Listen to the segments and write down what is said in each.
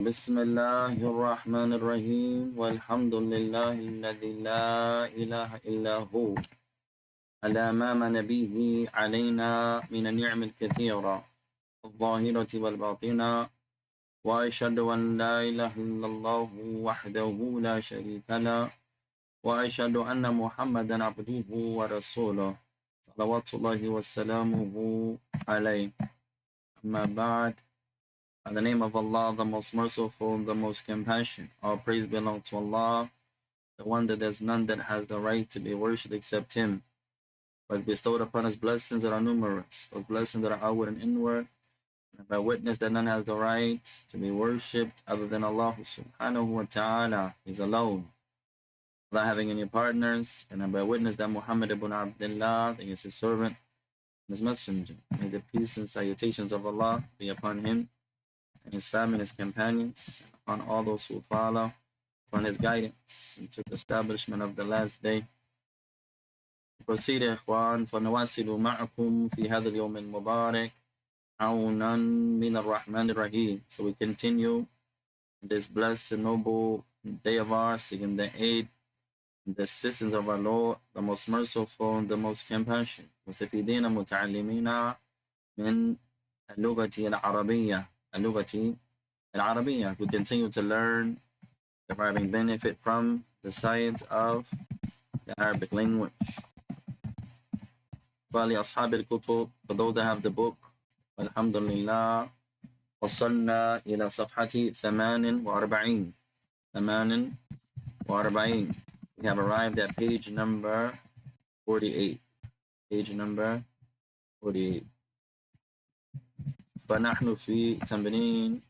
بسم الله الرحمن الرحيم والحمد لله الذي لا إله إلا هو على ما من به علينا من النعم الكثيرة الظاهرة والباطنة وأشهد أن لا إله إلا الله وحده لا شريك له وأشهد أن محمدا عبده ورسوله صلوات الله وسلامه عليه أما بعد. In the name of Allah, the most merciful, the most compassionate, all praise belongs to Allah, the one that there's none that has the right to be worshipped except Him, who has bestowed upon us blessings that are numerous, those blessings that are outward and inward, and by witness that none has the right to be worshipped other than Allah subhanahu wa ta'ala is alone, without having any partners, and by witness that Muhammad ibn Abdullah is his servant and his messenger. May the peace and salutations of Allah be upon him and his family and his companions, and upon all those who follow upon his guidance into the establishment of the last day. Proceed يا إخوان فنواصل معكم في هذا اليوم المبارك عونا من الرحمن الرحيم. So we continue this blessed and noble day of ours, seeking the aid and the assistance of our Lord, the most merciful and the most compassionate. مستفيدين متعلمين من اللغة العربية. اللغة العربية. We continue to learn, deriving benefit from the science of the Arabic language. فلأصحاب الكتب, for those that have the book, الحمد لله وصلنا إلى صفحة 48. 48. We have arrived at page number 48. Page number 48. فنحن في تمرين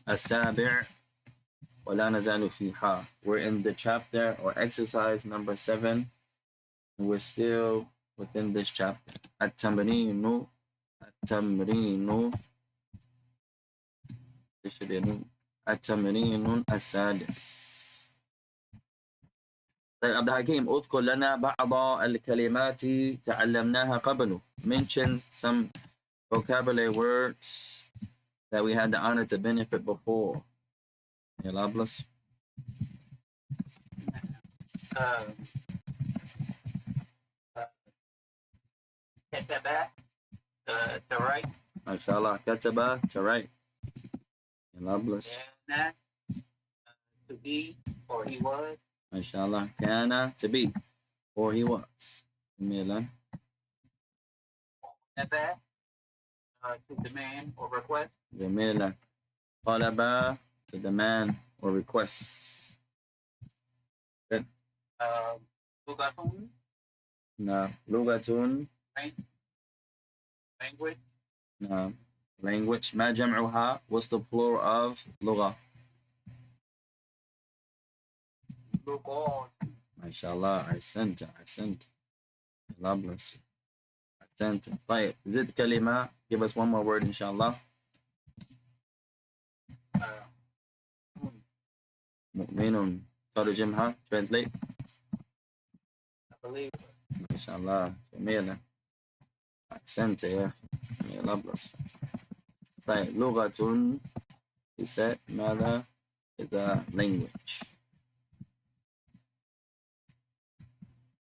السابع ولا نزال فيها. We're in the chapter or exercise number 7, and we're still within this chapter. التمرين التمرين السادس. طيب عبد الحكيم, اذكر لنا بعض الكلمات تعلمناها قبله. Mention some vocabulary words that we had the honor to benefit before. Allah bless. كتب to write. MashaAllah. Kataba, to write. Allah bless. كان to be, or he was. MashaAllah. Kana, to be, or he was. Jamila. نبى to demand or request. Jamila. Talaba, to demand or request. Good. لغة No. Lugatun. language. No. Language. ما جمعها? What's the plural of لغة? لغات. MashaAllah. أحسنت. Allah bless you. أحسنت. طيب. زد كلمة. Give us one more word inshallah. مؤمن. ترجمها. Translate. I believe. MashaAllah. جميلة. أحسنت يا أخي. Allah bless you. طيب. لغة. He said ماذا? Is a language.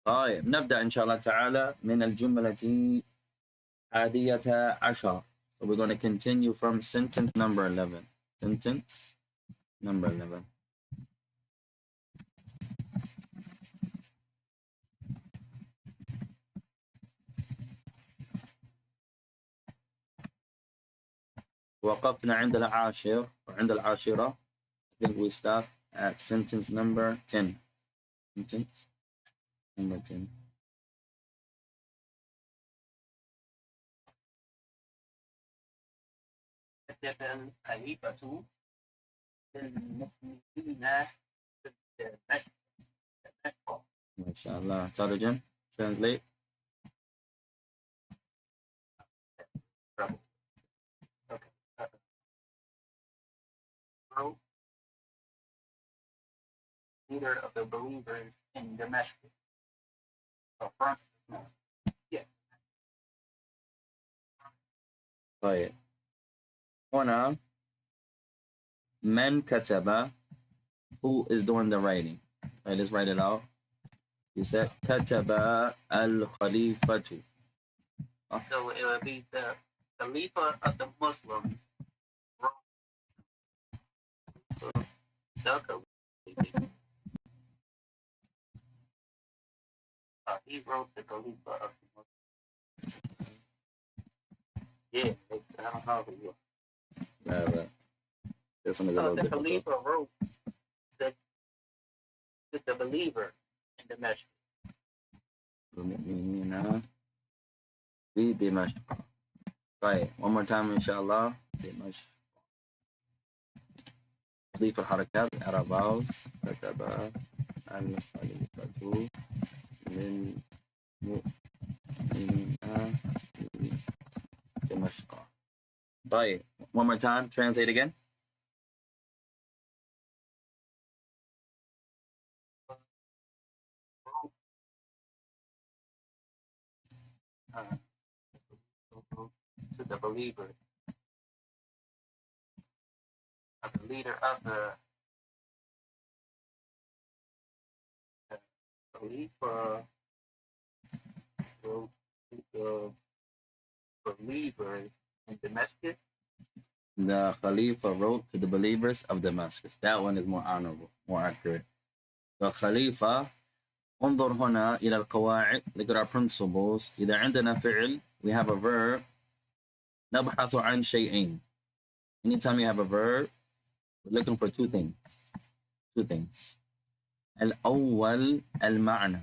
طيب نبدأ إن شاء الله تعالى من الجملة 11. So we're going to continue from sentence number 11. Sentence number 11. وقفنا عند العاشر وعند العاشرة. I think we stop at sentence number 10. Sentence number 10. كتب الخليفة للمسلمين ما شاء الله. ترجم. Translate. Leader of the believers in Damascus. Yeah. طيب هنا Man kataba, who is doing the writing? All right, let's write it out. You said kataba al-khalifatu. So it would be the Khalifa of the Muslims wrote the Khalifa. He wrote the Khalifa of the Muslims. Yeah, I don't know who you Yeah, but this one is a So little the difficult. Khalifa wrote the believer in the message. في دمشق. طيب one more time إن شاء الله. دمشق. ضيف الحركات الأراباوس كتب الخليفة للمؤمنين في دمشق. طيب one more time, translate again. To the believer, the leader of the Khalifa wrote to the believers in Damascus. The Khalifa wrote to the believers of Damascus. That one is more honorable, more accurate. The Khalifa, انظر هنا إلى القواعد. Look at our principles. إذا عندنا فعل, we have a verb. نبحث عن شيئين. Anytime you have a verb, we're looking for two things. Two things. الأول المعنى.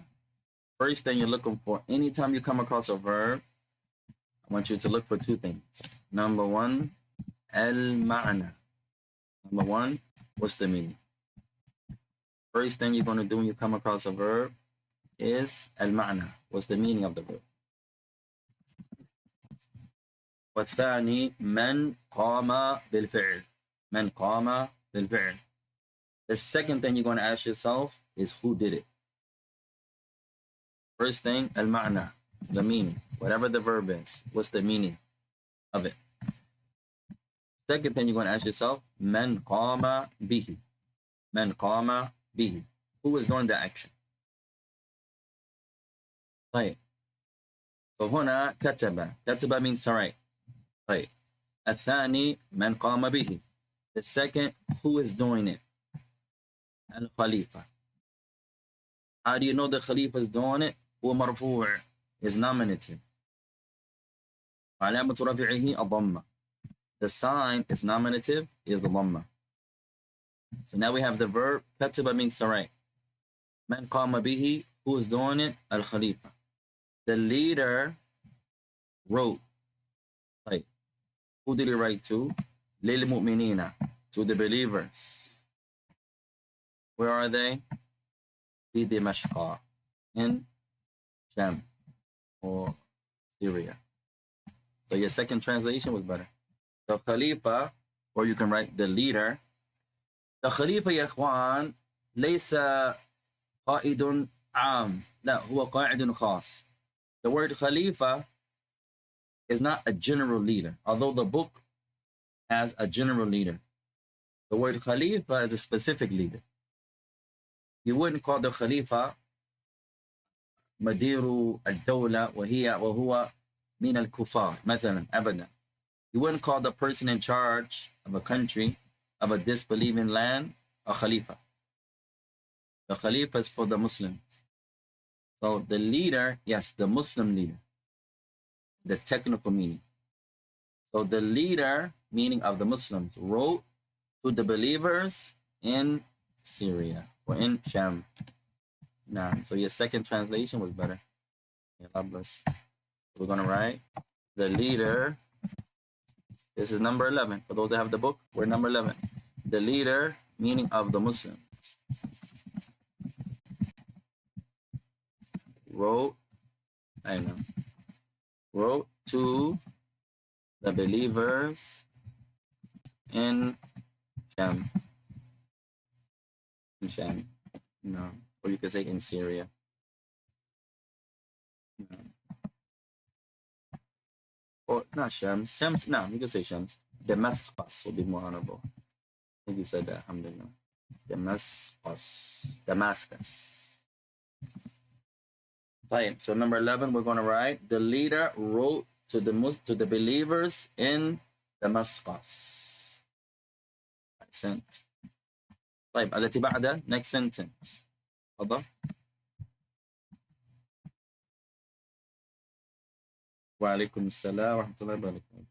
First thing you're looking for, anytime you come across a verb, I want you to look for two things. Number one, المعنى. Number one, what's the meaning? First thing you're going to do when you come across a verb is المعنى. What's the meaning of the verb? والثاني من قام بالفعل. من قام بالفعل. The second thing you're going to ask yourself is who did it. First thing, المعنى, the meaning. Whatever the verb is, what's the meaning of it? Second thing you're going to ask yourself, من قام به. من قام به. Who is doing the action? طيب. So هنا كتب. كتب means to write. طيب. الثاني من قام به. The second, who is doing it? Al-Khalifa. How do you know the Khalifa is doing it? هو مرفوع, is nominative. علامة رفعه الضمة. The sign is nominative, is the ضمة. So now we have the verb. كتب means to write. من قام به, who is doing it? Al-Khalifa. The leader wrote. Like, who did he write to? للمؤمنين, to the believers. Where are they? في دمشق, in Sham or Syria. So your second translation was better. The Khalifa, or you can write the leader. The Khalifa يا إخوان ليس قائد عام. لا, هو قائد خاص. The word Khalifa is not a general leader, although the book has a general leader. The word Khalifa is a specific leader. You wouldn't call the Khalifa مدير الدولة وهو من الكفار مثلا أبدا. You wouldn't call the person in charge of a country, of a disbelieving land, a Khalifa. The Khalifa is for the Muslims. So the leader, yes, the Muslim leader, the technical meaning. So the leader, meaning of the Muslims, wrote to the believers in Syria or in Sham. Nah, so your second translation was better. Yeah, God bless. We're going to write the leader. This is number 11. For those that have the book, we're number 11. The leader, meaning of the Muslims, wrote to the believers in Sham. In Sham. No. Or you could say in Syria. No. Or not Shams. Shams, no, you could say Shams. Damascus will be more honorable. think you said that. Alhamdulillah. Damascus. Right. So number 11, we're going to write the leader wrote to the believers in Damascus. Accent. طيب التي بعدها next sentence. تفضل. وعليكم السلام ورحمة الله وبركاته.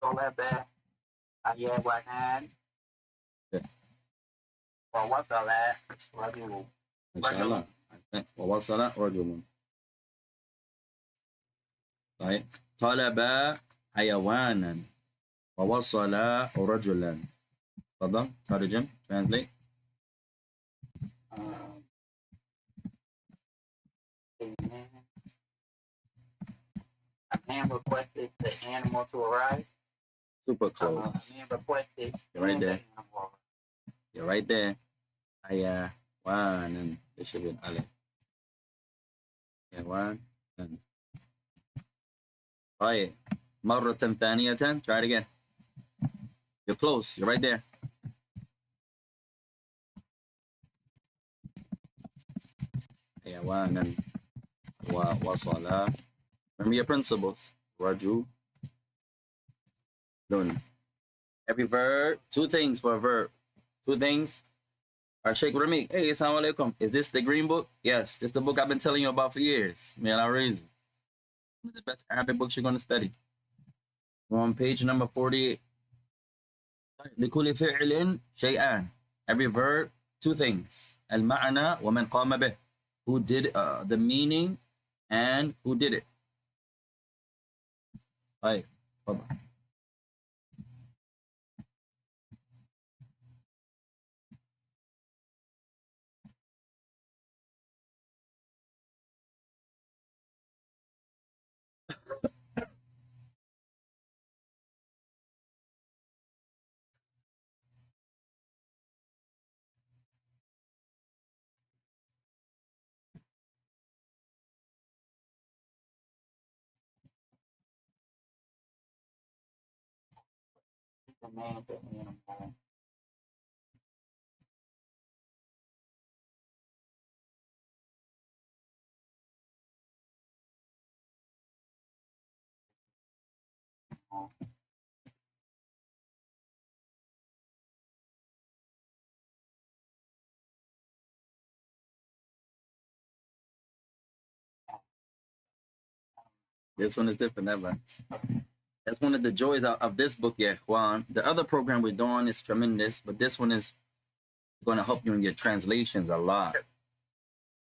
طلب حيوانان ووصل رجل. ما شاء الله. ووصل رجل. طيب طلب حيوانا ووصل رجلا. تفضل ترجم translate. A man requested the animal to arrive. Super close. A man requested. You're right there. You're right there. حيوانا. This should be an alif. حيوانا. طيب مرة ثانية. Try it again. You're close. You're right there. حيوانا ووصل. Remember your principles. رجل. Every verb, two things for a verb. Two things. Our Sheikh Rami. Hey, assalamu alaikum. Is this the green book? Yes, this is the book I've been telling you about for years. Man, I'll raise you. One of the best Arabic books you're going to study. We're on page number 48. لكل فعل شيئان. Every verb, two things. المعنى ومن قام به. Who did the meaning and who did it. طيب تفضل. The man, the animal. This one is different. That's one of the joys of this book, yeah, Juan. The other program we're doing is tremendous, but this one is going to help you in your translations a lot.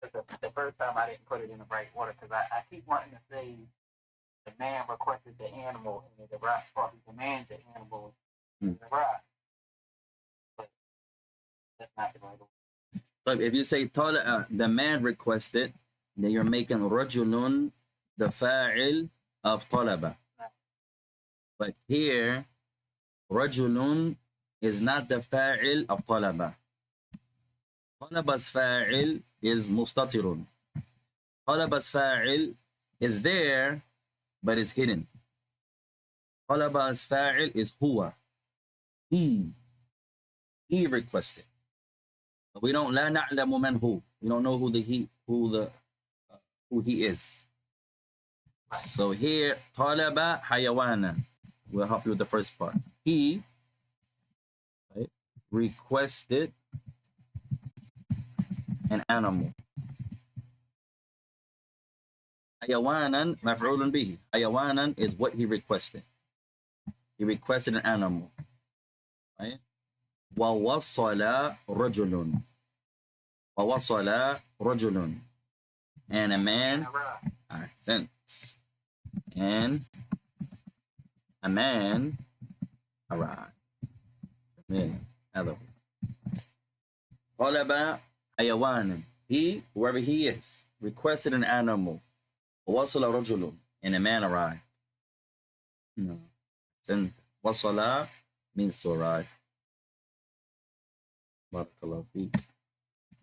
The first time I didn't put it in the right order because I keep wanting to say the man requested the animal and the right part demands the animal the right. But that's not the right order. But if you say the man requested, then you're making rajulun the fa'il of talaba. But here, rajulun is not the fa'il of talaba. Talaba's fa'il is mustatirun. Talaba's fa'il is there, but is hidden. Talaba's fa'il is huwa. He requested. But we don't la na'lamu man hu. We don't know who he is. So here, talaba hayawana. We'll help you with the first part. He requested an animal. Hayawanan maf'ulun bihi. Hayawanan is what he requested. He requested an animal. Right? وَوَصَّلَ رَجُلٌ. وَوَصَّلَ رَجُلٌ. And a man sent. And a man arrived. طلب حيوانا. He, whoever he is, requested an animal. وَوَصَّلَ رَجُلٌ. And a man arrived. No. وَصَّلَ means to arrive. بارك الله فيك.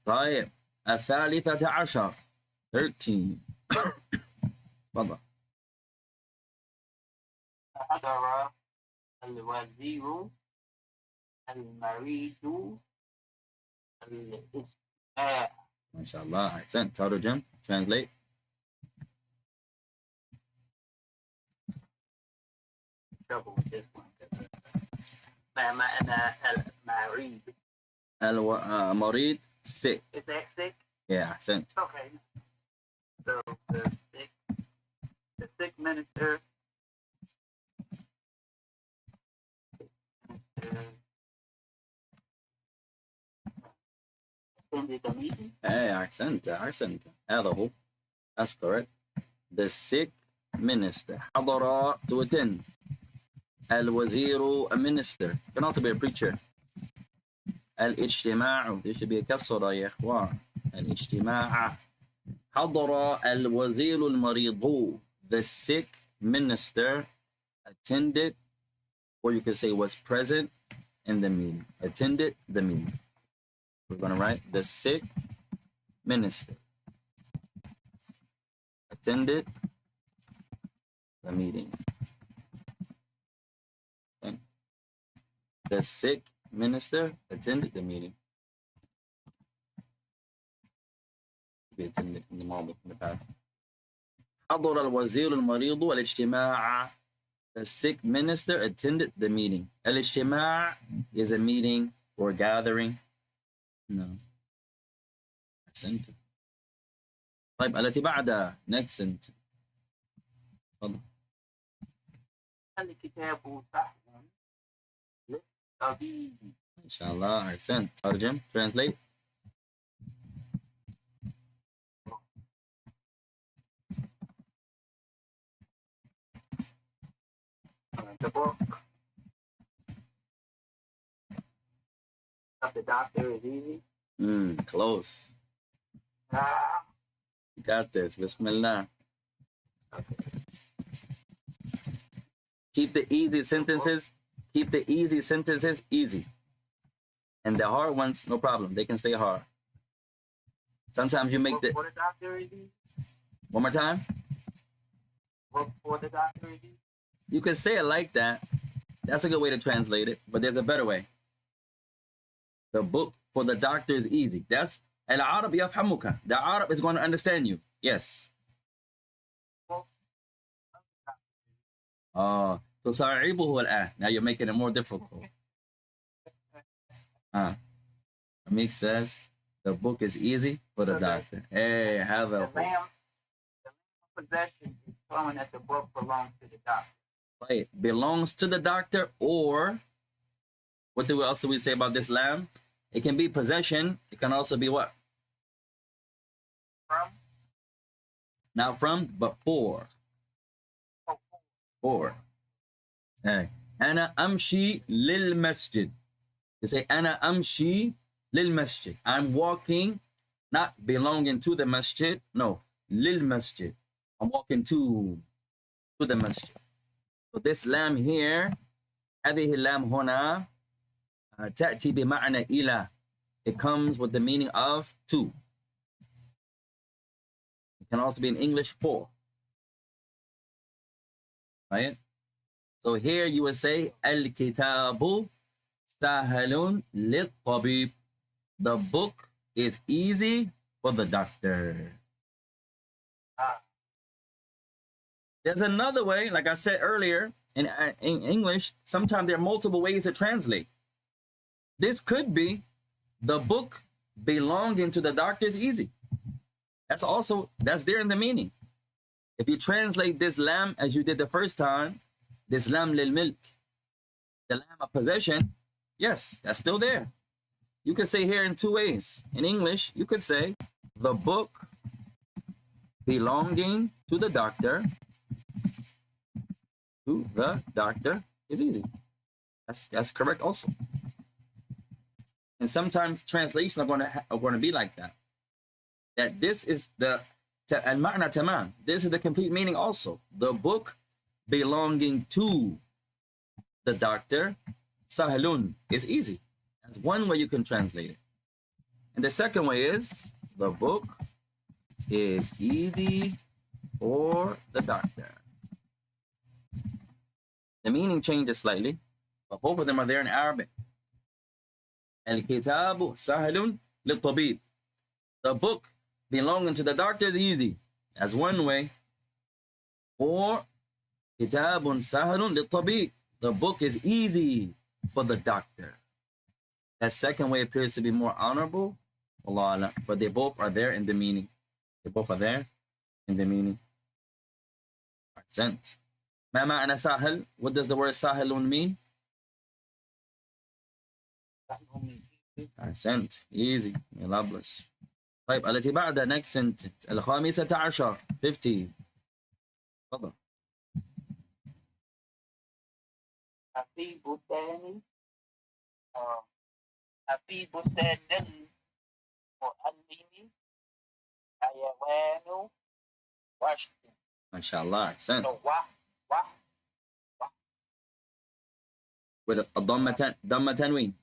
طيب الثالثة عشر 13. تفضل. حضر الوزير المريض الاجتماع. ما شاء الله أحسنت. ترجم. Translate. Trouble with this one. ما معنى المريض؟ المريض sick. Is that sick? Yeah, أحسنت. Okay. So the sick minister attended the meeting. إيه أحسنت أحسنت. هذا هو. That's correct. The sick minister حضر to attend. الوزير a minister. Can also be a preacher. الاجتماع. There should be a كسرة يا إخوان. الاجتماع. حضر الوزير المريض. The sick minister attended, or you could say was present in the meeting. Attended the meeting. We're going to write the sick minister attended the meeting. Okay. The sick minister attended the meeting. Be attended in the moment, in the past. حضر الوزير المريض الاجتماع. The sick minister attended the meeting. الاجتماع is a meeting or gathering. No. أحسنت. طيب التي بعدها next sentence. تفضل. الكتاب سهل للطبيب. إن شاء الله أحسنت. ترجم. Translate. The book of the doctor is easy. Close. You got this. Bismillah. Keep the easy sentences. Keep the easy sentences easy. And the hard ones, no problem. They can stay hard. Sometimes you make the... For the doctor is easy. One more time. For the doctor is easy. You can say it like that. That's a good way to translate it. But there's a better way. The book for the doctor is easy. That's Al-Arab yafhamuka. The Arab is going to understand you. Yes. تصعبه الآن. Now you're making it more difficult. Amik says the book is easy for the doctor. Hey, have a... The lamb possession is showing that the book belongs to the doctor. Right. Belongs to the doctor, or what else do we say about this lamb? It can be possession. It can also be what? From? Not from, but for. For. Hey. Ana amshi lil masjid. You say, Ana amshi lil masjid. I'm walking, not belonging to the masjid. No, lil masjid. I'm walking to the masjid. So this lam here, هذه اللام هنا تأتي بمعنى إلى. It comes with the meaning of to. It can also be in English for. Right? So here you would say الكتاب سهل للطبيب. The book is easy for the doctor. There's another way, like I said earlier, in English, sometimes there are multiple ways to translate. This could be the book belonging to the doctor is easy. That's there in the meaning. If you translate this lam as you did the first time, this lam lil milk, the lam of possession, yes, that's still there. You could say here in two ways. In English, you could say the book belonging to the doctor is easy. That's correct also. And sometimes translations are going to be like that. That this is the al-ma'na tamam. This is the complete meaning also. The book belonging to the doctor, sahlun, is easy. That's one way you can translate it. And the second way is the book is easy or the doctor. The meaning changes slightly, but both of them are there in Arabic. الكتاب سهل للطبيب. The book belonging to the doctor is easy. That's one way. Or كتاب سهل للطبيب. The book is easy for the doctor. That second way appears to be more honorable, Allah, but they both are there in the meaning. They both are there in the meaning. Accent. ما معنى سهل? What does the word سهل mean? Accent. Easy. Labeless. طيب التي بعدها next sentence. الخامسة عشر. 50. تفضل. في بستان في بستان المعلم حيوان وحش. ما شاء الله. Accent. So with a ضمة تنوين.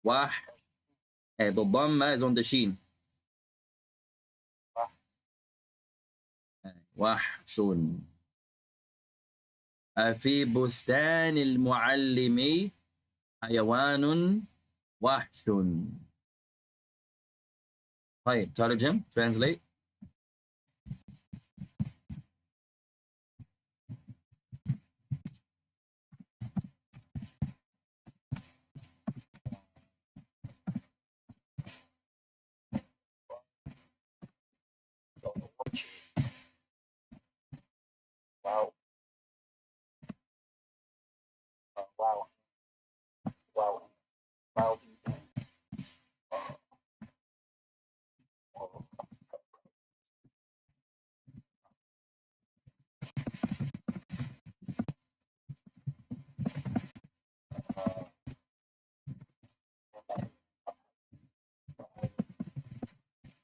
واح. The ضمة is on the sheen. وحش. في بستان المعلم حيوان وحش. طيب ترجم. Translate. Wow.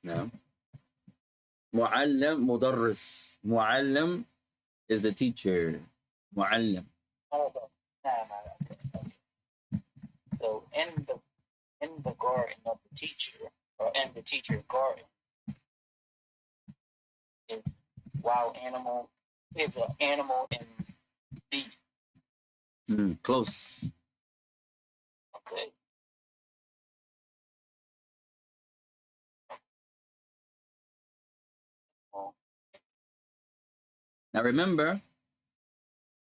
نعم. معلم مدرس. معلم is the teacher. معلم. So in the garden of the teacher, or in the teacher's garden, is wild animal, is an animal and beast. Close. Okay. Now remember,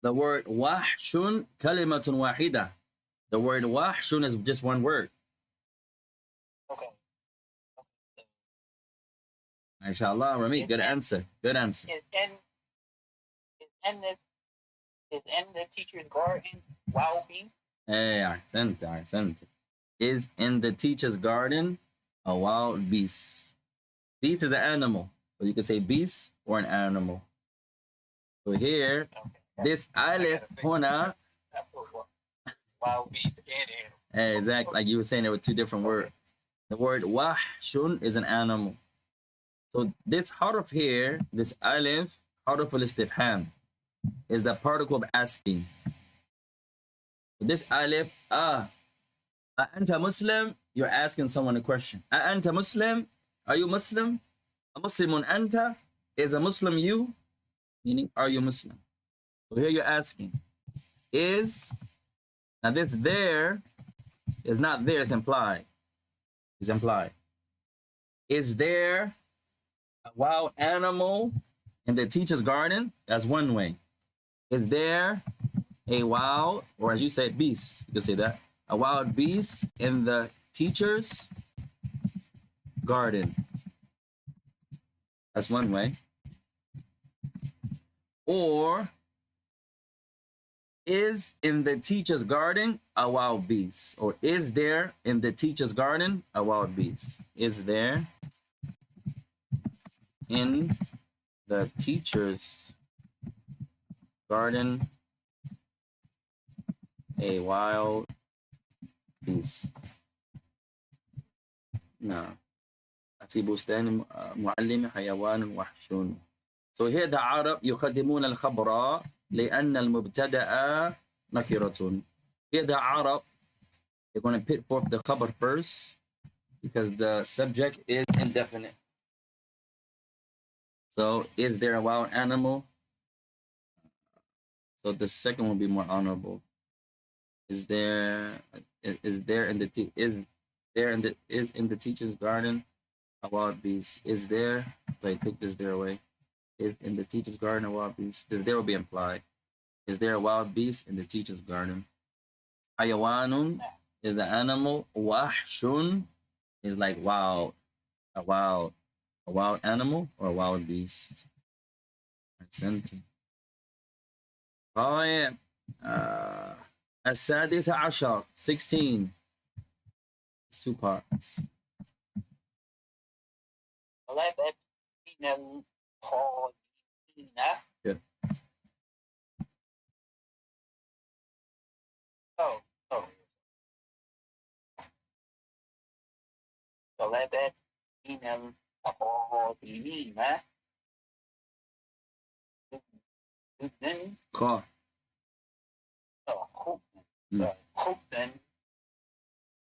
the word wahshun kalimatun wahida. The word wahshun is just one word. Okay. MashaAllah, Rami, good answer. Good answer. Is in the teacher's garden wild beast? Hey, ahsant. Is in the teacher's garden a wild beast. Beast is an animal. So you can say beast or an animal. So here, this alif huna. Wild beast and animal. Exactly. Like you were saying, there were two different words. The word wahshun is an animal. So this harf here, this alif, harf al-istifham, is the particle of asking. This alif, anta Muslim, you're asking someone a question. Anta Muslim, are you Muslim? A Muslimun anta, is a Muslim you? Meaning, are you Muslim? So here you're asking, is, now this there is not there, it's implied. It's implied. Is there a wild animal in the teacher's garden? That's one way. Is there a wild, or as you said, beast, you can say that, a wild beast in the teacher's garden? That's one way. Or is in the teacher's garden a wild beast? Or is there in the teacher's garden a wild beast? Is there in the teacher's garden a wild beast? No. في بستان معلم حيوان وحش. So here the Arab يقدمون الخبر لأن المبتدأ نكرة. Here the Arab, they're going to put forth the khabar first because the subject is indefinite. So is there a wild animal? So the second will be more honorable. Is there in the teacher's garden a wild beast? Is there? So I take this there away. Is in the teacher's garden a wild beast? There will be implied. Is there a wild beast in the teacher's garden? Hayawanun is the animal. Wahshun is like wild, a wild animal or a wild beast. Accent. طيب السادس عشر 16. It's two parts. Good. Oh. طلبت من القادمين خا خبزا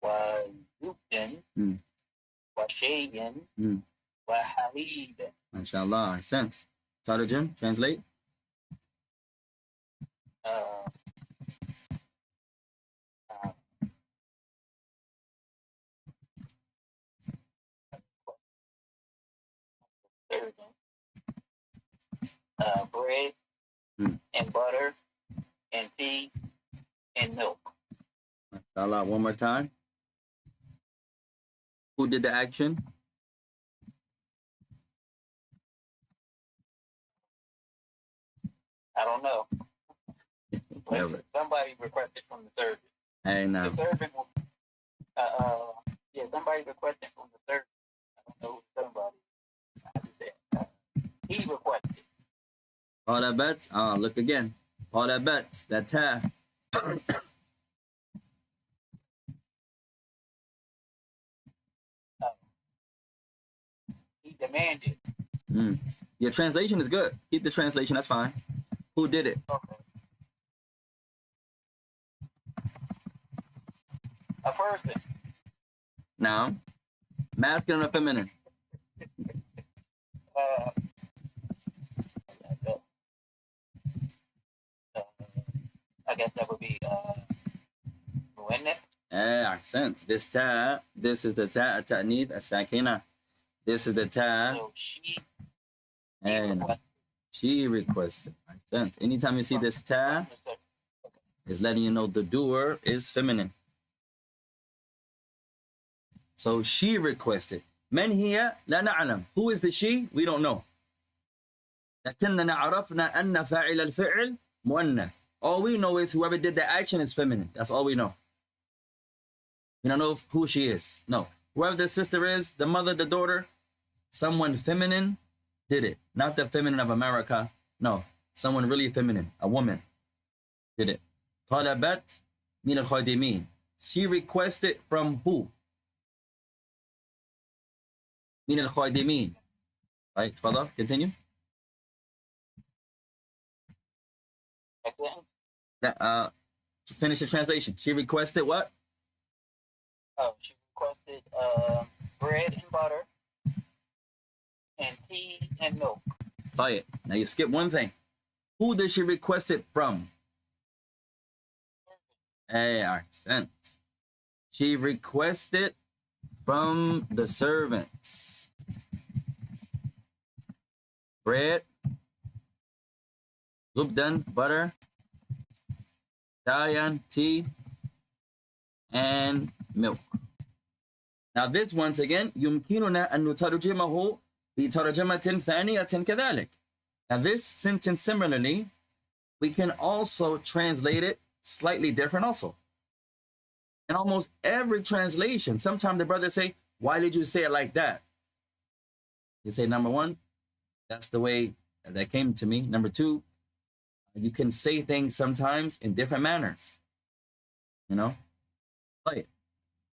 وزبدا وشيئا وحليبا. MashaAllah. Sense. Tarjum, translate. Bread and butter and tea and milk. MashaAllah. One more time. Who did the action? I don't know. Somebody requested from the servant. Hey, now. The servant will, somebody requested from the servant. I don't know who somebody. He requested. Talabet. Look again. Talabet. That ta. He demanded. Your translation is good. Keep the translation. That's fine. Who did it? Okay. A person. Now, masculine or feminine? I guess that would be mu'annath. Accent. This is the ta ta'nith as-sakina. This is the ta. So she requested. Accent. Anytime you see this ta, it's letting you know the doer is feminine. So she requested. من هي لا نعلم. Who is the she? We don't know. لكننا عرفنا أن فاعل الفعل مؤنث. All we know is whoever did the action is feminine. That's all we know. We don't know who she is. No. Whoever the sister is, the mother, the daughter, someone feminine did it. Not the feminine of America. No. Someone really feminine. A woman did it. طلبت من الخادمين. She requested from who? من الخادمين. Right, تفضل, continue. Finish the translation. She requested what? She requested bread and butter and tea and milk. طيب. Now you skip one thing. Who did she request it from? Accent. She requested from the servants. Bread, zubdan, butter, dayan, tea, and milk. Now this once again يمكننا أن نترجمه بترجمة ثانية كذلك. Now this sentence similarly, we can also translate it slightly different also. In almost every translation, sometimes the brothers say, why did you say it like that? You say, number one, that's the way that came to me. Number two, you can say things sometimes in different manners. You know? Like,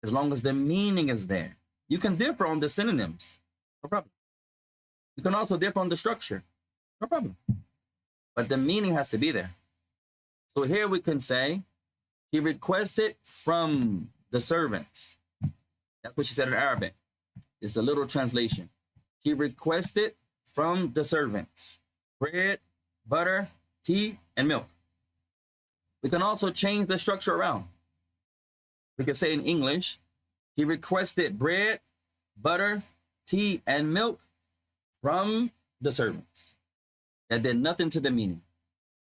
as long as the meaning is there. You can differ on the synonyms. No problem. You can also differ on the structure. No problem. But the meaning has to be there. So here we can say, he requested from the servants. That's what she said in Arabic. It's the literal translation. He requested from the servants. Bread, butter, tea, and milk. We can also change the structure around. We can say in English, he requested bread, butter, tea, and milk from the servants. That did nothing to the meaning.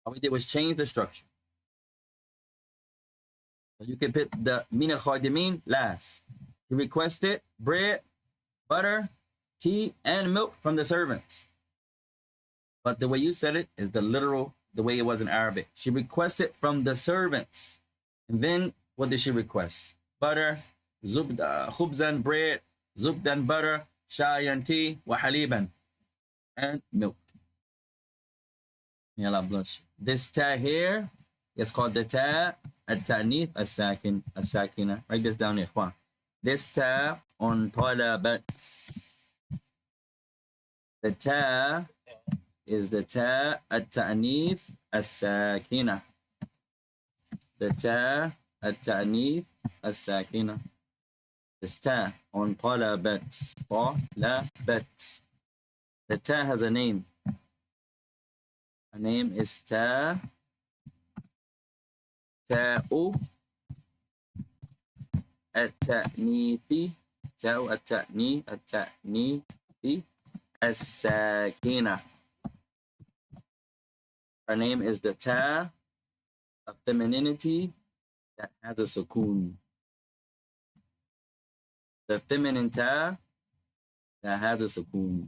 All we did was change the structure. So you can put the min al-khadimin last. He requested bread, butter, tea, and milk from the servants. But the way you said it is the literal, the way it was in Arabic. She requested from the servants. And then what did she request? Butter, khubzan, bread, zubdan, butter, shayan, tea, wa haliban, and milk. May Allah bless you. This ta here is called the ta at-ta'nith as-sakina. Write this down, ikhwan. This ta on talabat. The ta is the ta at-ta'nith as-sakina. The ta at-ta'nith as-sakina. This ta on talabat. Talabat. The ta has a name. Her name is ta. Ta'u at-ta'nithi. Ta'u at-ta'nithi as-sakina. Her name is the ta of femininity that has a sukoon. The feminine ta that has a sukoon.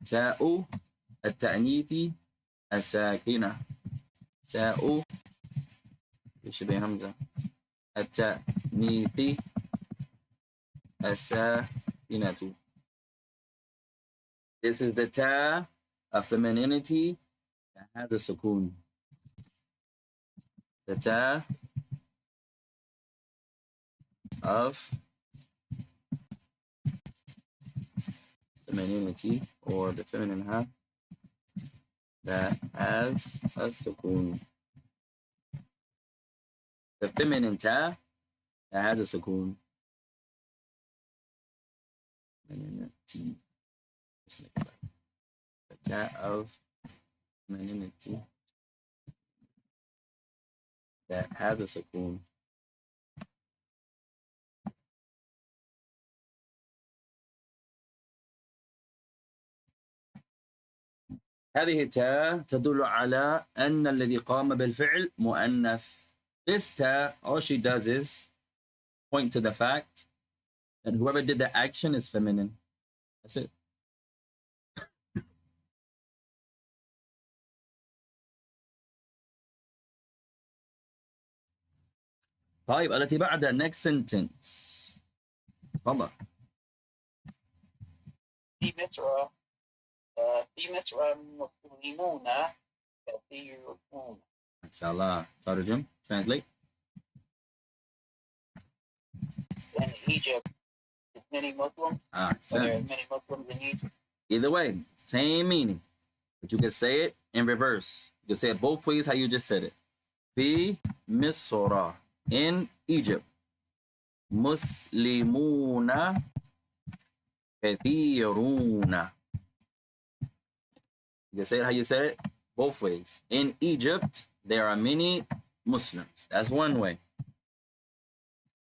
Ta'u at-ta'nithi as-sakina. Ta'u, it should be Hamza. At-ta'nithi as-sakinatu. This is the ta of femininity that has a sukoon. The ta of femininity, or the feminine ha, that has a sukoon. The feminine ta that has a sukoon. Femininity. Let's make it better. The ta of femininity that has a sukoon. هذه التاء تدل على أن الذي قام بالفعل مؤنث. This ta, all she does is point to the fact that whoever did the action is feminine. That's it. طيب التي بعدها next sentence. تفضل. في مصر مسلمون كثيرون. ما شاء الله. ترجم. Translate. In Egypt, there's many Muslims. There are many Muslims in Egypt. Either way, same meaning. But you can say it in reverse. You can say it both ways how you just said it. في مصر, in Egypt. مسلمون كثيرون. You can say it how you said it both ways. In Egypt, there are many Muslims. That's one way.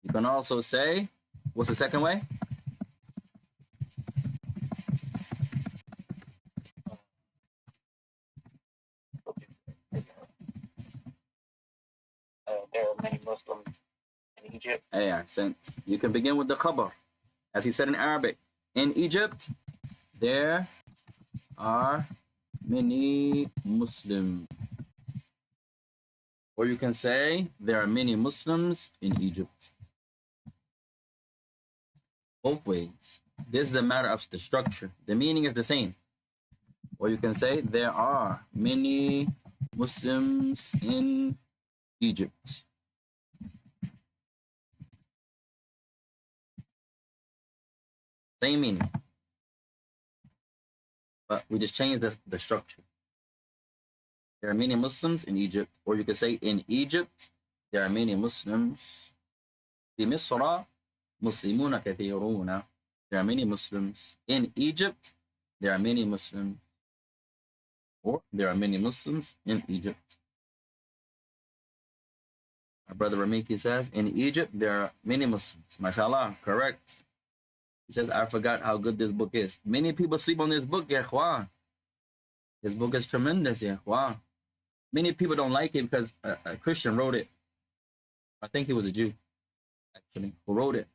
You can also say, what's the second way? There are many Muslims in Egypt. Yeah, since you can begin with the khabar. As he said in Arabic, in Egypt, there are many Muslims. Or you can say, there are many Muslims in Egypt. Both ways. This is a matter of the structure. The meaning is the same. Or you can say, there are many Muslims in Egypt. Same meaning. But we just changed the structure. There are many Muslims in Egypt. Or you could say, in Egypt, there are many Muslims. في مصر مسلمون كثيرون. There are many Muslims. In Egypt, there are many Muslims. Or there are many Muslims in Egypt. Our brother Ramiki says, in Egypt, there are many Muslims. MashaAllah, correct. He says, I forgot how good this book is. Many people sleep on this book, ya ikhwan. This book is tremendous, ya ikhwan. Many people don't like it because a Christian wrote it. I think he was a Jew, actually, who wrote it.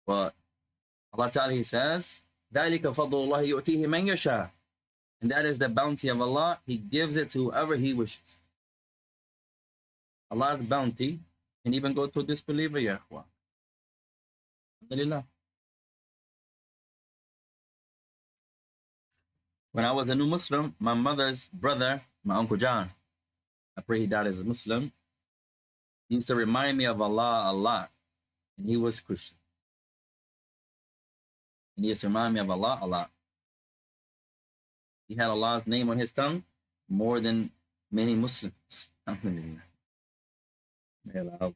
But Allah Ta'ala, He says, ذَلِكَ فَضْلُ اللَّهِ يُؤْتِيهِ مَنْ يَشَاءُ. And that is the bounty of Allah. He gives it to whoever He wishes. Allah's bounty can even go to a disbeliever, ya ikhwan. Alhamdulillah. When I was a new Muslim, my mother's brother, my Uncle John, I pray he died as a Muslim, he used to remind me of Allah a lot. And he was Christian. And he used to remind me of Allah a lot. He had Allah's name on his tongue more than many Muslims. Alhamdulillah. May Allah help.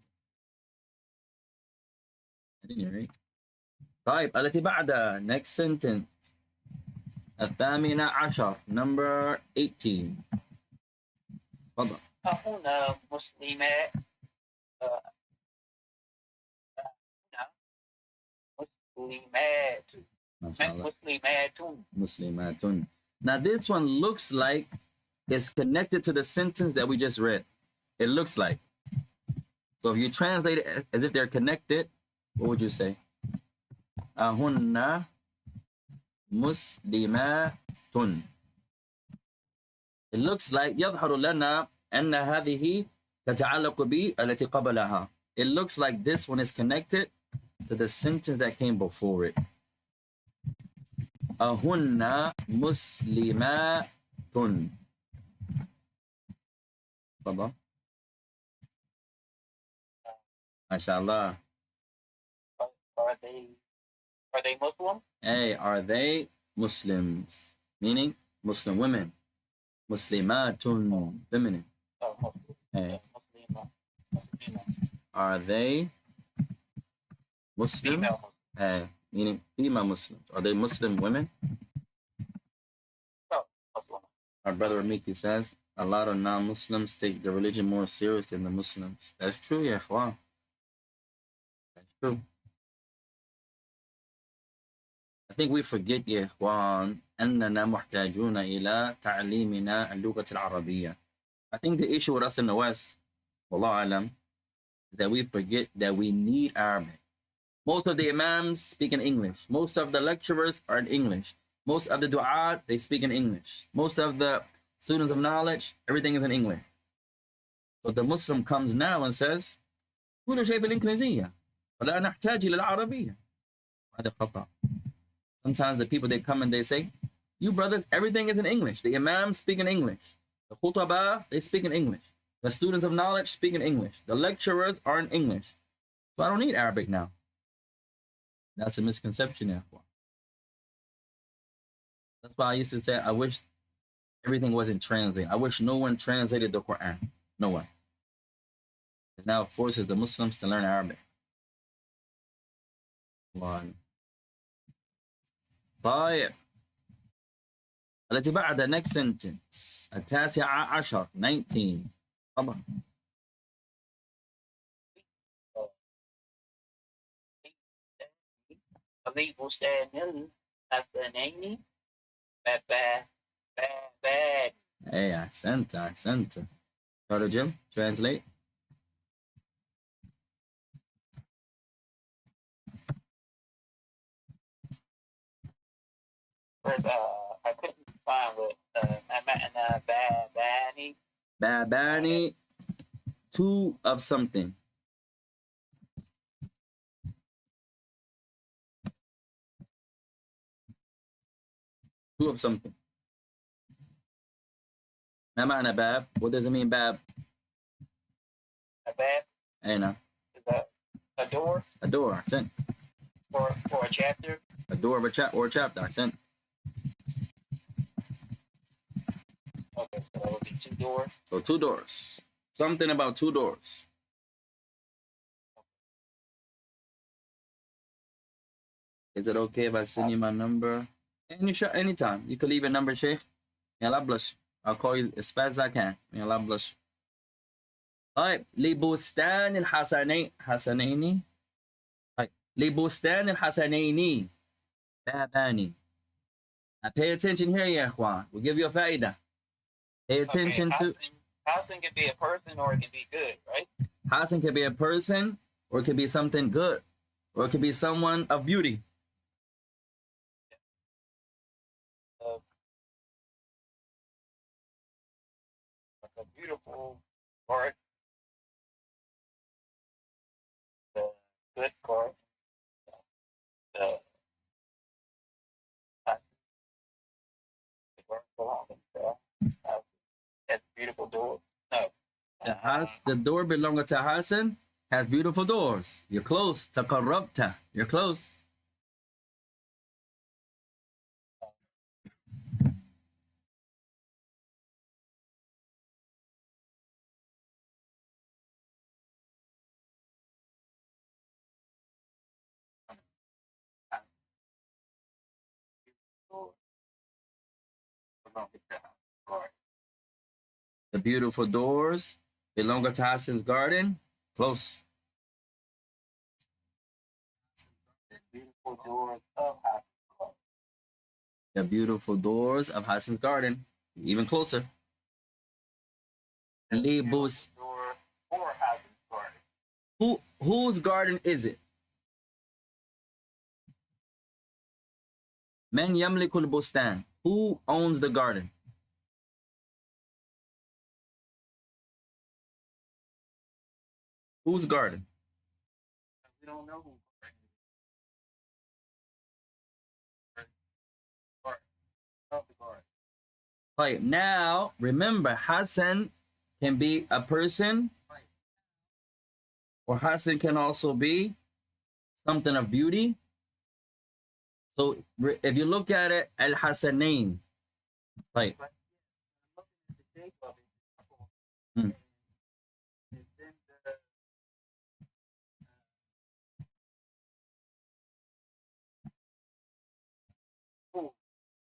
At any rate. طيب التي بعدها, next sentence. الثامنة عشر, number 18. تفضل. هنا مسلمات مسلمات. Now this one looks like it's connected to the sentence that we just read. It looks like. So if you translate it as if they're connected, what would you say? هن مسلمات. It looks like يظهر لنا أن هذه تتعلق بالتي قبلها. It looks like this one is connected to the sentence that came before it. أهن مسلمات. تفضل. ما شاء الله. Are they Muslim? Hey, are they Muslims? Meaning Muslim women. Muslimatun, feminine. Oh, Hey. Muslim. Are they Muslims? Female. Hey, meaning female Muslims. Are they Muslim women? Oh, Muslim. Our brother Miki says, a lot of non-Muslims take the religion more serious than the Muslims. That's true, ya ikhwan. That's true. I think we forget, يا إخوان, أننا محتاجون إلى تعليمنا اللغة العربية. I think the issue with us in the West, Wallahu alam, is that we forget that we need Arabic. Most of the imams speak in English. Most of the lecturers are in English. Most of the du'at, they speak in English. Most of the students of knowledge, everything is in English. But the Muslim comes now and says, كل شيء بالإنجليزية ولا نحتاج إلى العربية. هذا خطأ. Sometimes the people, they come and they say, you brothers, everything is in English. The imams speak in English. The khutbah, they speak in English. The students of knowledge speak in English. The lecturers are in English. So I don't need Arabic now. That's a misconception, therefore. That's why I used to say, I wish everything wasn't translated. I wish no one translated the Quran. No one. Because now it forces the Muslims to learn Arabic. One. طيب التي بعد next sentence التاسعة عشر 19 طبعا طبيب سامي أثنين باد. ايه أحسنت ترجم translate. I couldn't find what Babani, two of something. Two of something. ما معنى باب? What does it mean باب? A bab أين؟ is a door. A door, أحسنت. For a chapter. A door of a chapter, أحسنت. Okay, so that would be two doors. So two doors. Something about two doors. Is it okay if I send you my number? Anytime. You could leave your number, Sheikh. May Allah bless you. I'll call you as fast as I can. May Allah bless you. طيب لبستان الحسنين حسنين طيب لبستان الحسنين باباني. Now pay attention here, يا إخوان. We'll give you a faida. Pay attention to... Hasan can be a person or it can be good, right? Hasan can be a person or it could be something good or it could be someone of beauty. Like a beautiful part. The good part. The that's beautiful door. No. The door belonging to Hasan has beautiful doors. You're close. تقربت. You're close. The beautiful doors belonging to Hasan's garden. Close. Beautiful doors of Hasan's garden. The beautiful doors of Hasan's garden. Even closer. Libus. Door for Hasan's garden. Whose garden is it? Man yamlikul bustan. Who owns the garden? Whose garden? We don't know who. Right. Now, remember, Hasan can be a person, or Hasan can also be something of beauty. So if you look at it, Al-Hasanain, right?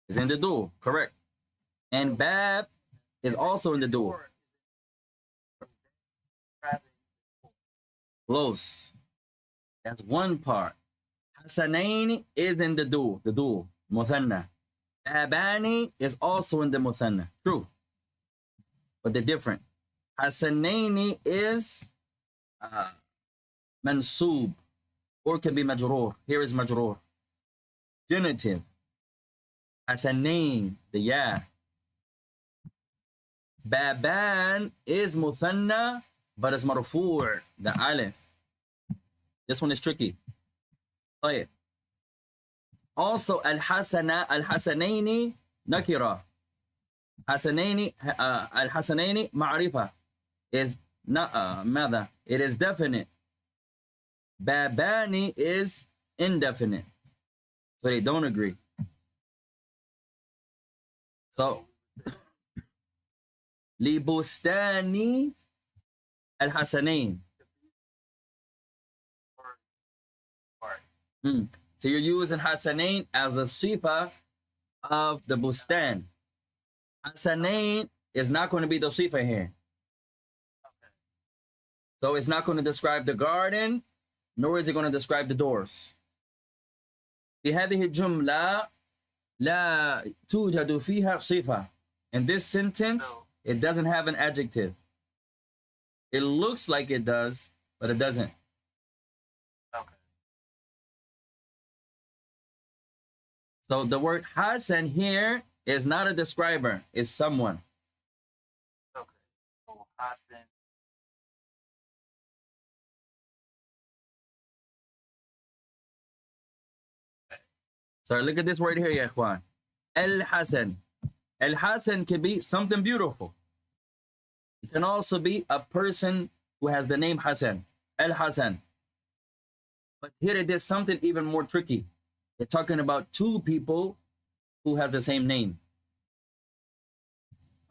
Is in the door, correct. And Bab is also in the door. Close. That's one part. Hasanaini is in the door, Muthanna. Babani is also in the Muthanna. True. But they're different. Hasanaini is mansub, or can be majroor. Here is majroor. Genitive. Hasanain, the ya. Baban is muthanna, but it's marfu', the alif. This one is tricky. طيب. Also, al-hasanaini nakira. Al-hasanaini ma'rifa is ماذا? It is definite. Babani is indefinite. So they don't agree. So, libustani al-hasanain. So you're using Hasanain as a sifa of the bustan. Hasanain is not going to be the sifa here. So it's not going to describe the garden, nor is it going to describe the doors. في هذه الجملة لا توجد فيها صفة. In this sentence, it doesn't have an adjective. It looks like it does, but it doesn't. So the word Hasan here is not a describer, it's someone. Okay. So Hasan. So look at this word here, ya ikhwan. Al-Hasan. Al-Hasan can be something beautiful. It can also be a person who has the name Hasan. Al-Hasan. But here it is something even more tricky. They're talking about two people who have the same name.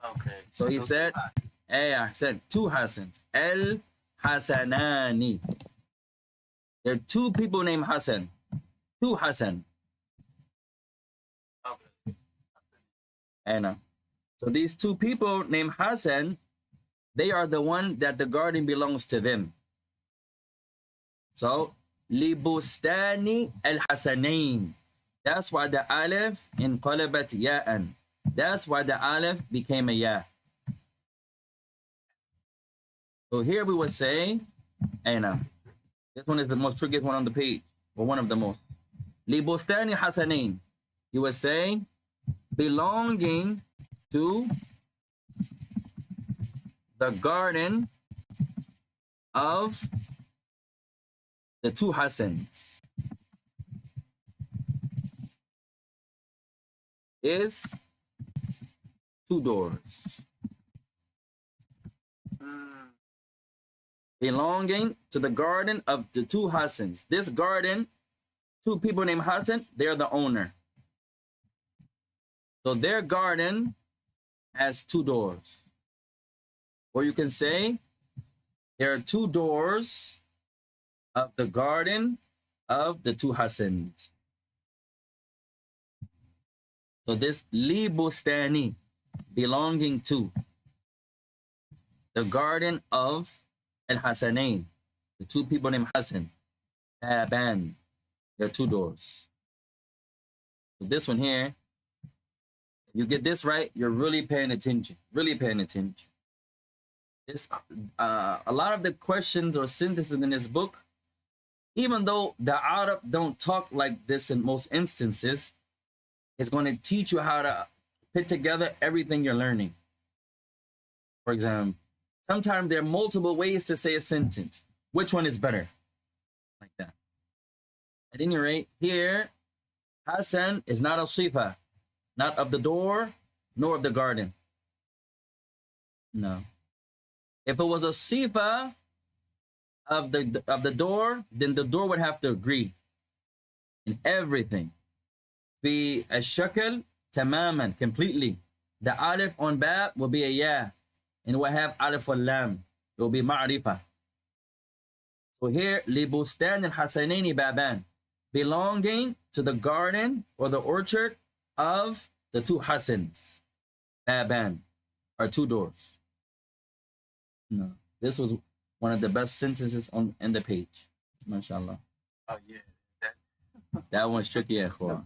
Okay. So he said, I said two Hasans. Al-Hasanani. There are two people named Hasan. two Hassan. Okay. And so these two people named Hassan, they are the one that the garden belongs to them. So libustani al-Hasanain. That's why the alif inqalabat ya'an. That's why the alif became a ya. So here we would say, and this one is the most trickiest one on the page, or one of the most. Libustani Hasanain. You would say belonging to the garden of the two Hassans is two doors. Belonging to the garden of the two Hassans. This garden, two people named Hassan, they're the owner. So their garden has two doors. Or you can say there are two doors of the garden of the two Hassans. So this li bustani, belonging to the garden of al-Hassanain, the two people named Hassan, Baban, there are two doors. So this one here, if you get this right, you're really paying attention, really paying attention. This, a lot of the questions or sentences in this book, even though the Arab don't talk like this in most instances, it's going to teach you how to put together everything you're learning. For example, sometimes there are multiple ways to say a sentence. Which one is better? Like that. At any rate, here, Hassan is not a sifa, not of the door, nor of the garden. No. If it was a sifa of the door, then the door would have to agree in everything. Be a shakal tamaman, completely. The alif on bab will be a ya, and we'll have alif wal lam. It will be ma'rifah. So here, libustan al-Hasanaini baban, belonging to the garden or the orchard of the two Hassans. Baban are two doors. No, this was one of the best sentences in the page. MashaAllah. Oh yeah. That one's tricky, ikhwan.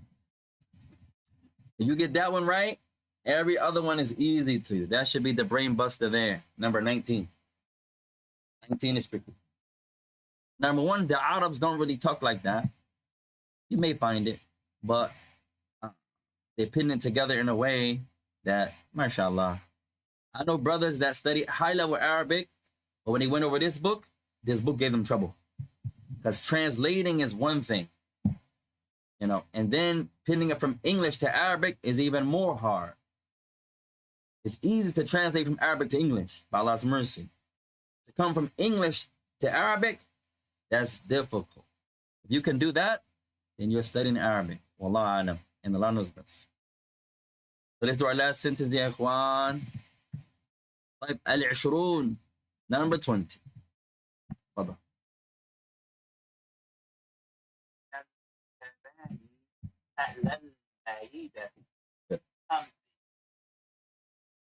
If you get that one right, every other one is easy to you. That should be the brain buster there. Number 19. 19 is tricky. Number one, the Arabs don't really talk like that. You may find it, but they're putting it together in a way that, mashallah. I know brothers that study high-level Arabic, but when they went over this book gave them trouble. Because translating is one thing, you know, and then putting it from English to Arabic is even more hard. It's easy to translate from Arabic to English, by Allah's mercy. To come from English to Arabic, that's difficult. If you can do that, then you're studying Arabic. Wallah alam, and Allah knows best. So let's do our last sentence, ya ikhwan. طيب al-20, number 20. تفضل.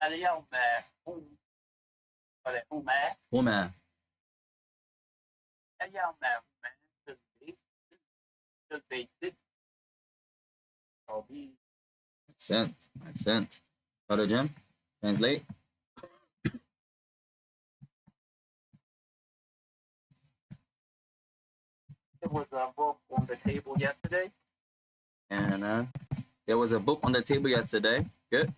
اليوم هما اليوم في البيت accent ترجم, translate. There was a book on the table yesterday. And there was a book on the table yesterday. Good.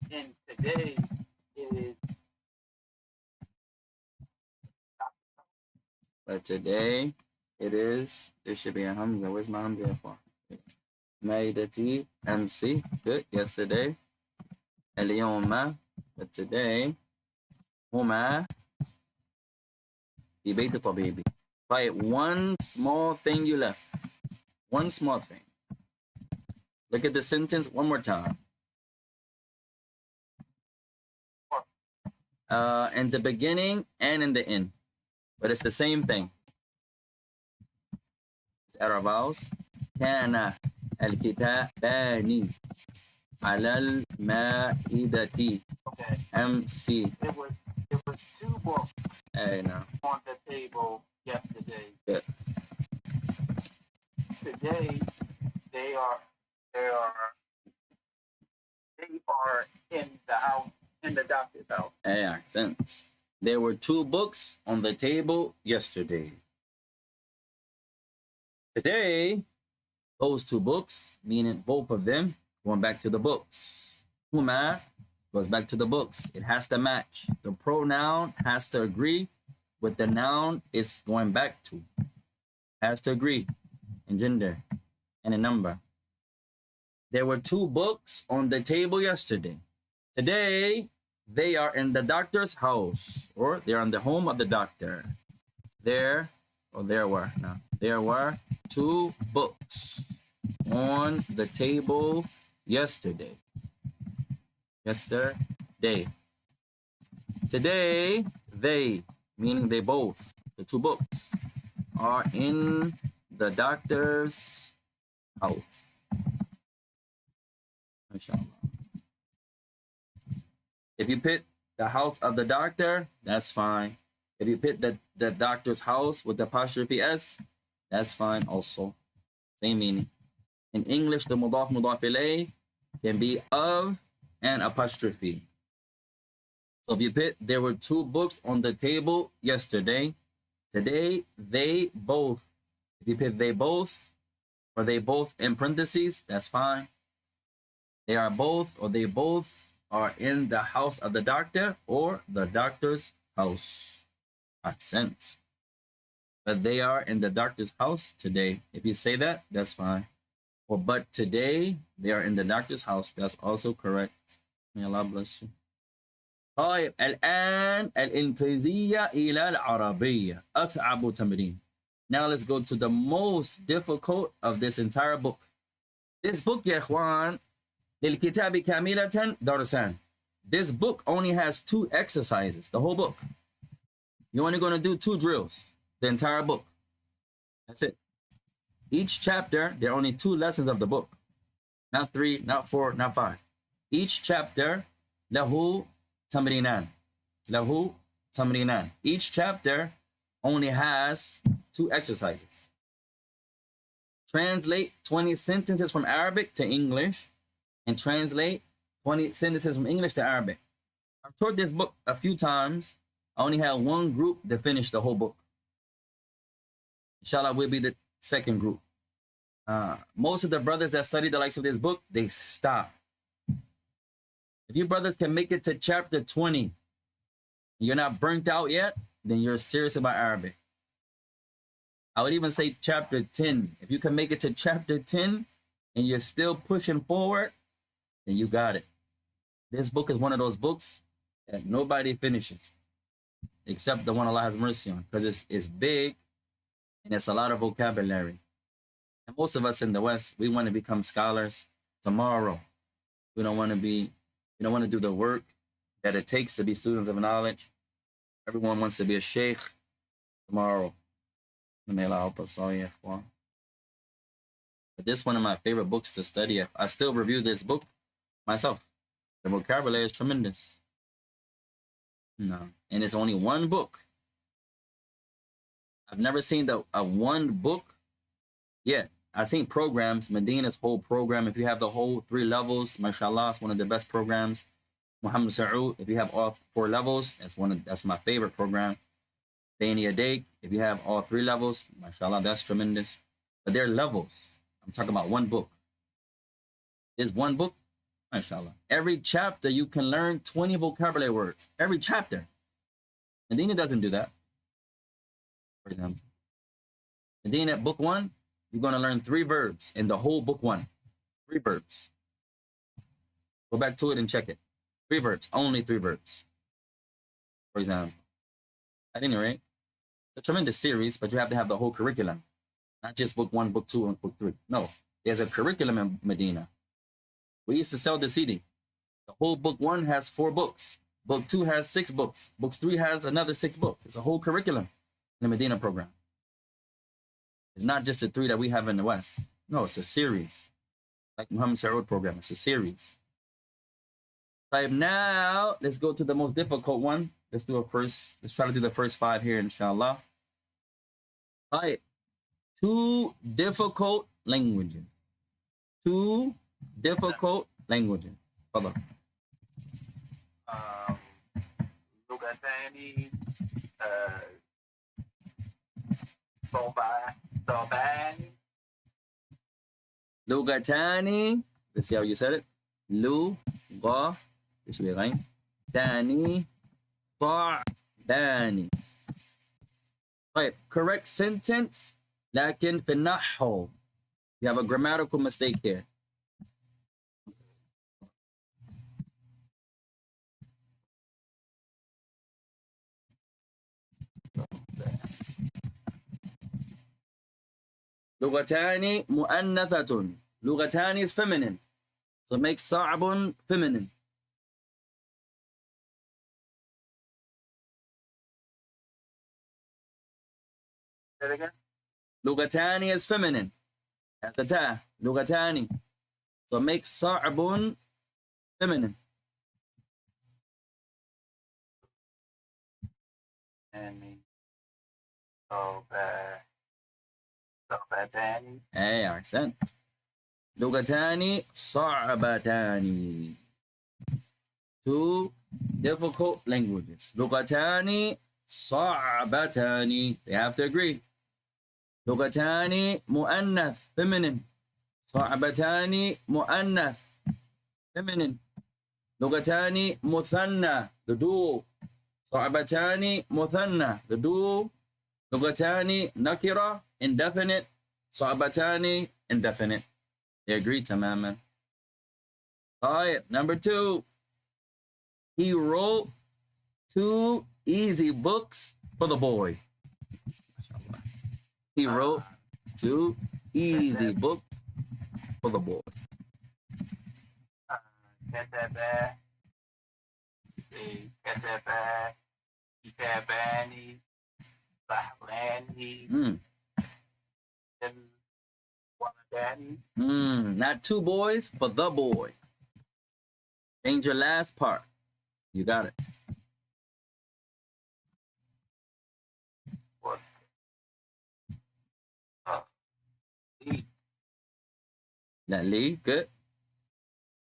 And today is. But today it is. There should be a Hamza. Where's my Hamza for? Maidati MC. Good. Yesterday. اليوم. But today. هما في بيت طبيبي. Right, one small thing you left. One small thing. Look at the sentence one more time. In the beginning and in the end. But it's the same thing. Arab vowels. كان الكتابان على المائدة. Okay. MC. It was two books Hey, no. on the table yesterday. Yeah. Today they are in the house, in the doctor's house. Hey, accents. There were two books on the table yesterday. Today, those two books, meaning both of them, going back to the books. Huma goes back to the books. It has to match. The pronoun has to agree with the noun it's going back to. Has to agree in gender and in number. There were two books on the table yesterday. Today, they are in the doctor's house, or they're in the home of the doctor. There were two books on the table yesterday. Today, they, meaning they both, the two books, are in the doctor's house. Inshallah. If you put the house of the doctor, that's fine. If you put the doctor's house with the apostrophe S, that's fine also. Same meaning. In English, the mudaf ilayh can be of and apostrophe. So if you put, there were two books on the table yesterday. Today, they both. If you put they both, or they both in parentheses, that's fine. They are both, or they both are in the house of the doctor, or the doctor's house. Accent. But they are in the doctor's house today. If you say that, that's fine. Or but today, they are in the doctor's house. That's also correct. May Allah bless you. طيب الآن الإنجليزية إلى العربية أصعب تمرين. Now let's go to the most difficult of this entire book. This book يا إخوان للكتاب كاملة درسان. This book only has 2 exercises, the whole book. You're only going to do 2 drills, the entire book. That's it. Each chapter, there are only 2 lessons of the book. Not 3, not 4, not 5. Each chapter, له تمرينان. له تمرينان. Each chapter only has 2 exercises. Translate 20 sentences from Arabic to English and translate 20 sentences from English to Arabic. I've taught this book a few times. I only had one group to finish the whole book. Inshallah, we'll be the second group. Most of the brothers that study the likes of this book, they stop. If you brothers can make it to chapter 20, you're not burnt out yet, then you're serious about Arabic. I would even say chapter 10. If you can make it to chapter 10 and you're still pushing forward, then you got it. This book is one of those books that nobody finishes except the one Allah has mercy on, because it's big and it's a lot of vocabulary. And most of us in the West, we want to become scholars tomorrow. We don't want to do the work that it takes to be students of knowledge. Everyone wants to be a sheikh tomorrow. May Allah help us all, yeah. But this is one of my favorite books to study. I still review this book myself. The vocabulary is tremendous. No. And it's only one book. I've never seen a one book yet. I've seen programs, Medina's whole program. If you have the whole 3 levels, mashallah, it's one of the best programs. Muhammad Saud, if you have all 4 levels, that's my favorite program. Bayni Adake, if you have all 3 levels, mashallah, that's tremendous. But they're levels. I'm talking about one book. This one book, mashallah. Every chapter you can learn 20 vocabulary words. Every chapter. Medina doesn't do that. For example, Medina book 1, you're going to learn 3 verbs in the whole book 1. 3 verbs. Go back to it and check it. 3 verbs. Only 3 verbs. For example. At any rate, it's a tremendous series, but you have to have the whole curriculum. Not just book 1, book 2, and book 3. No. There's a curriculum in Medina. We used to sell the CD. The whole book 1 has 4 books. Book 2 has 6 books. Book 3 has another 6 books. It's a whole curriculum in the Medina program. It's not just the 3 that we have in the West. No, it's a series. Like Muhammad Saud program, it's a series. Right, now, let's go to the most difficult one. Let's try to do the first 5 here, inshallah. All right, 2 difficult languages. 2 difficult languages. Hold on. Lugatani, Sobani. Lugatani. Let's see how you said it. Luga. This should be right. Tani. Bani. Right. Correct sentence. لكن في النحو. You have a grammatical mistake here. لغتان مؤنثة. لغتان is feminine. So make صعب feminine. Say it again. لغتان is feminine. That's the ta. لغتان. So make صعب feminine. And Sobani. Hey, accent. لغتان صعبتان. 2 difficult languages. لغتان صعبتان. They have to agree. لغتان مؤنث feminine. صعبتان مؤنث feminine. لغتان مثنى the dual. صعبتان مثنى the dual. لغتان نكرة indefinite. صعبتان indefinite. They agree, tamaman. All right, number 2. He wrote 2 easy books for the boy. He wrote 2 easy books for the boy. Kitabani, Bahlani, Not 2 boys, for the boy. Change your last part. You got it. What? Lee, good.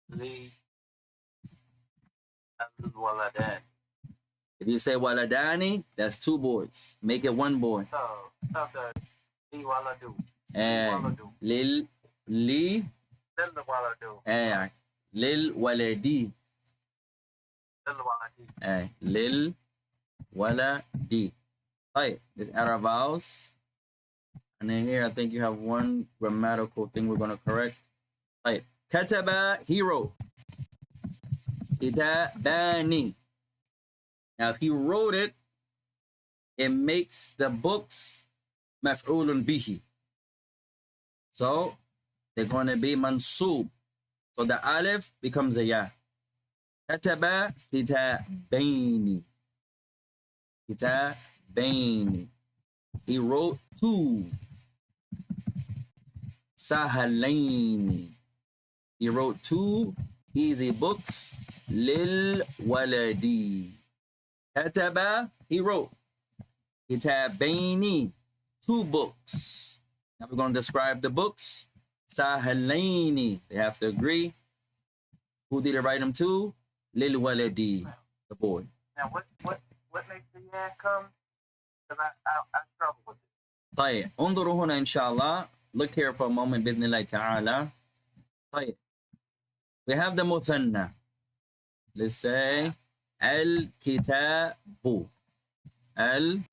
Lee. Waladan. If you say waladani, that's 2 boys. Make it 1 boy. Lee Waladu. And lil Waladu. and lil waladi. Lil waladi. Right, let's add our vowels. And then here, I think you have 1 grammatical thing we're going to correct. Right, kataba, he wrote. Kitabani. Now, if he wrote it, it makes the books maf'ulun bihi. So, they're going to be mansub. So, the alif becomes a ya. Kataba kitabaini. Kitabaini. He wrote 2. Sahalaini. He wrote 2 easy books. Lil waladi. Kataba, he wrote. Kitabaini, 2 books. Now we're going to describe the books. Sahalaini, they have to agree. Who did he write them to? Lil waladi, the boy. Now what makes the yeah come? Because I struggle with it. طيب انظروا هنا إن شاء الله. Look here for a moment بإذن الله تعالى. طيب. We have the مثنى. Let's say الكتاب. الكتاب.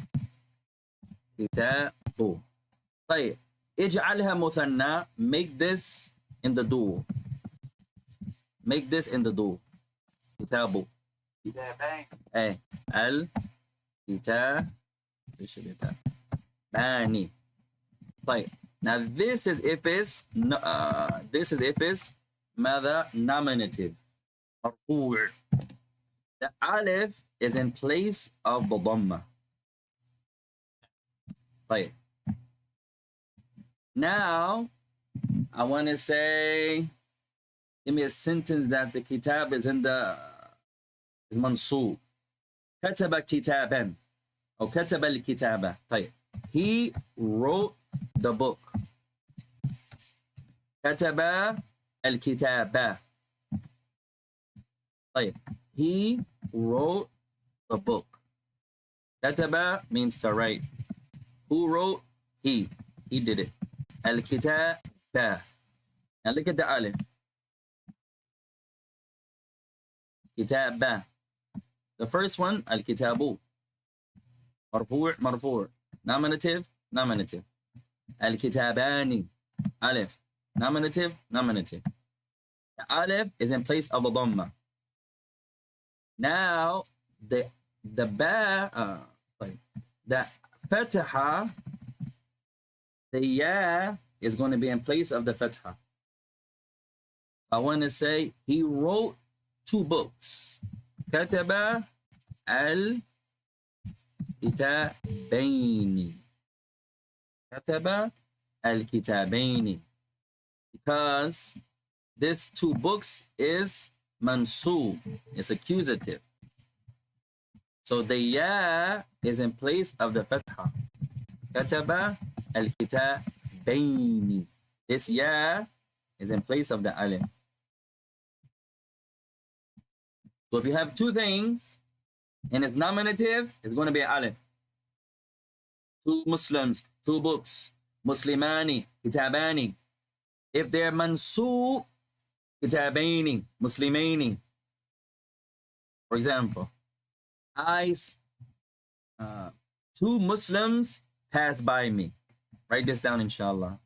طيب. اجعلها مثنى. Make this in the dual. Make this in the dual. كتاب. ايه الكتاب. ايش الكتاب؟ باني. طيب. Now this is if it's ماذا؟ nominative. مرفوع. The alif is in place of the dhamma. طيب. Now, I want to say, give me a sentence that the kitab is in the is mansub. كتب كتابا أو كتب الكتابة. طيب. He wrote the book. كتب الكتابة. طيب. He wrote the book. كتب means to write. Who wrote? He. He did it. الكتابة. Now look at the alif. كتابة. The first one, الكتاب. مرفوع مرفوع. Nominative nominative. الكتابان. Alif. Nominative nominative. The alif is in place of a dhamma. Now the ba the fatha, the ya is going to be in place of the fatha. I want to say he wrote 2 books. كتب الكتابين. كتب الكتابين. Because this 2 books is mansub. It's accusative. So the ya is in place of the fatha. كتب الكتابين. This ya is in place of the alif. So if you have 2 things and it's nominative, it's going to be alif. 2 Muslims, 2 books. Muslimani, kitabani. If they're mansub, kitabaini, muslimaini. For example, 2 Muslims pass by me. Write this down, inshallah.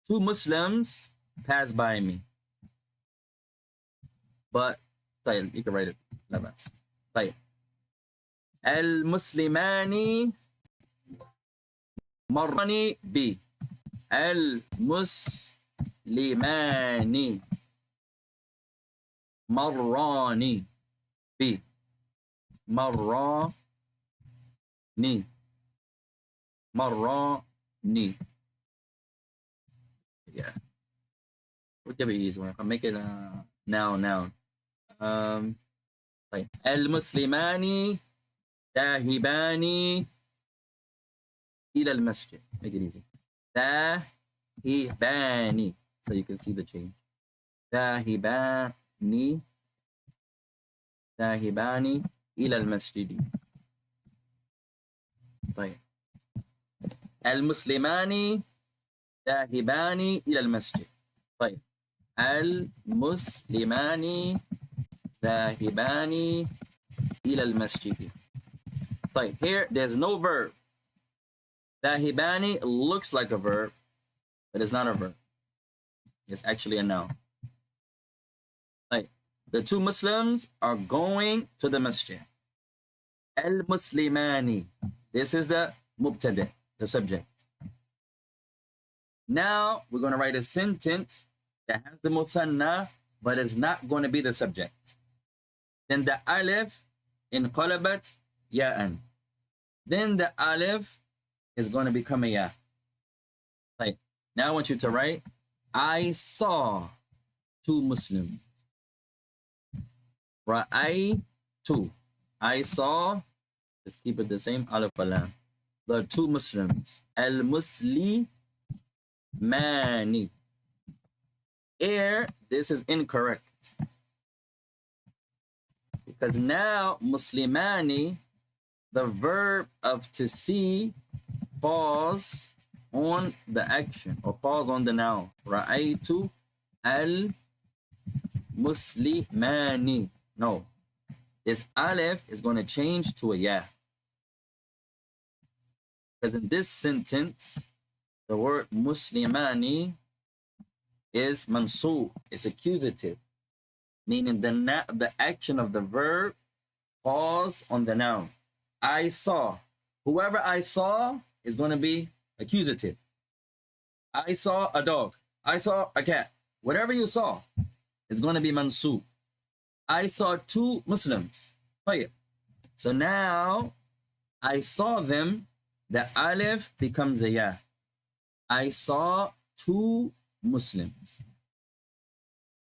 2 Muslims pass by me. But, طيب, you can write it. لا بأس. طيب. المسلماني مراني بي. المسلماني مراني بي. مراني. مراني. Yeah. We'll give it easy one. I'll make it noun. طيب. المسلماني ذاهبان إلى المسجد. Make it easy. ذاهبان. So you can see the change. ذاهبان إلى المسجد. طيب. المسلمان ذاهبان إلى المسجد. طيب. المسلمان ذاهبان إلى المسجد. طيب. Here there's no verb. ذاهبان looks like a verb, but it's not a verb. It's actually a noun. Like, the 2 Muslims are going to the masjid. Al-Muslimani. This is the mubtada, the subject. Now, we're going to write a sentence that has the muthanna, but is not going to be the subject. Then the alif inqalabat ya'an. Then the alif is going to become a ya. Like, now I want you to write, I saw 2 Muslims. Ra'aytu. I saw, just keep it the same, alif lam. The 2 Muslims. Al-Muslimani. Here, this is incorrect. Because now, Muslimani, the verb of to see, falls on the action or falls on the noun. Ra'aytu al-muslimani. No. This alif is going to change to a ya. Because in this sentence, the word muslimani is mansub. It's accusative. Meaning the action of the verb falls on the noun. I saw. Whoever I saw is going to be accusative. I saw a dog. I saw a cat. Whatever you saw is going to be mansub. I saw 2 Muslims. So now I saw them. The alif becomes a ya. I saw two Muslims.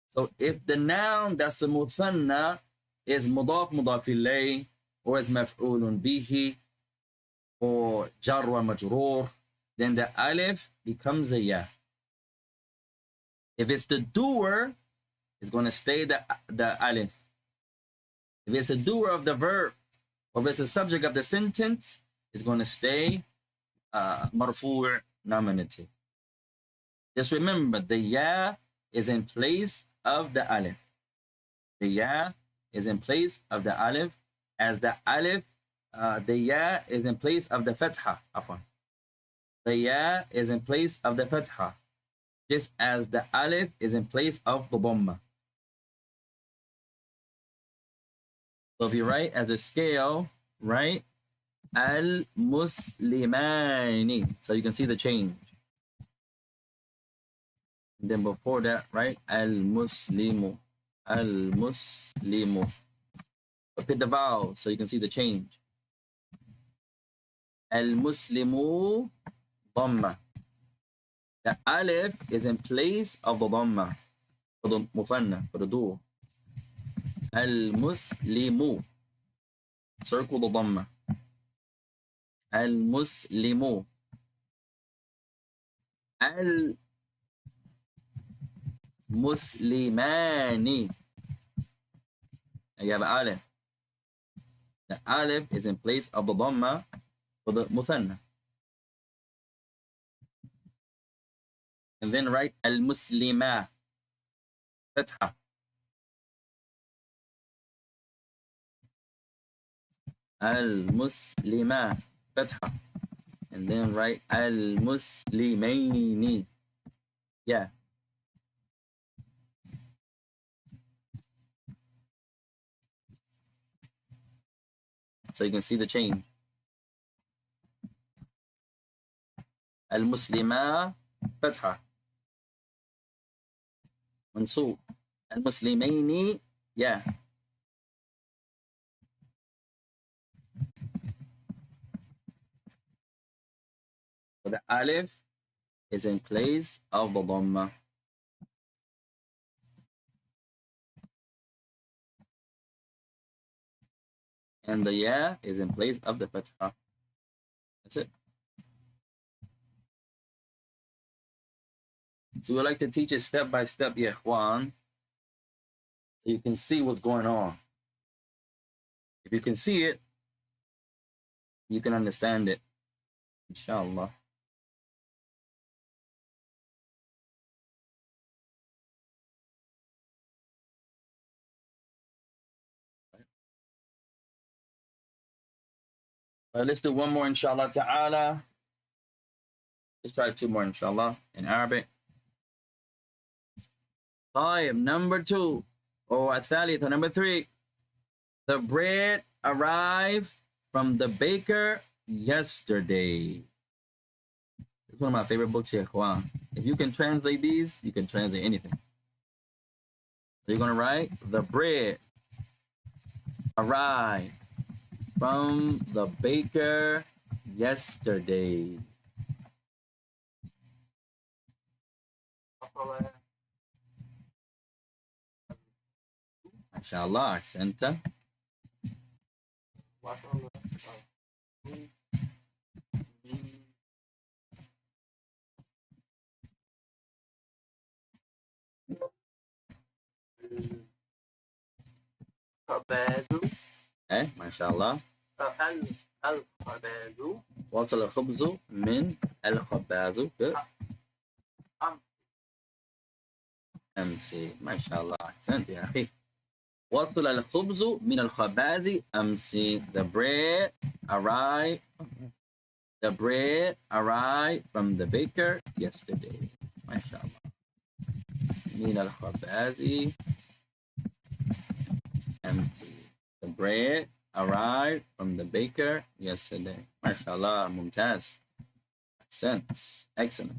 So if the noun that's a muthanna is mudaf mudaf ilayh, or is maf'ulun bihi, or jar wa majroor, then the alif becomes a ya. If it's the doer, it's going to stay the alif. If it's a doer of the verb, or if it's a subject of the sentence, it's going to stay marfu' nominative. Just remember, the ya is in place of the alif. The ya is in place of the alif, as the alif, the ya is in place of the fatha. The ya is in place of the fatha, just as the alif is in place of the dhamma. So if you write as a scale, write al-muslimani. So you can see the change. And then before that, right? Al-muslimu. Al-muslimu. Repeat the vowel so you can see the change. Al-muslimu dhamma. The alif is in place of the dhamma for the muthanna, for the dual. Al-muslimu. Circle the dhamma. Al-muslimu. Al-muslimani. You have alif. The alif is in place of the dhamma for the muthanna. And then write al-muslima. Fatha. Al-muslima. Fatha. And then write al-muslimaini. Yeah. So you can see the change. Al-muslima fatha. Mansub. Al-muslimaini, yeah. So the alif is in place of the dhamma. And the ya is in place of the fatha. That's it. So we like to teach it step by step, ya ikhwan, so you can see what's going on. If you can see it, you can understand it, inshallah. Let's do one more, inshallah ta'ala. Let's try two more, inshallah, in Arabic. طيب, number 2, or الثالثة, number 3. The bread arrived from the baker yesterday. It's one of my favorite books here, ikhwan. If you can translate these, you can translate anything. So you're going to write, the bread arrived from the baker yesterday. MashaAllah, ahsanta. Eh, MashaAllah. وصل الخبز من الخباز أمس. ما شاء الله, أحسنت يا أخي. وصل الخبز من الخباز أمس. The bread arrived. The bread arrived from the baker yesterday. ما شاء الله. من الخباز أمس. The bread arrived from the baker yesterday. MashaAllah, ممتاز. أحسنت. Excellent.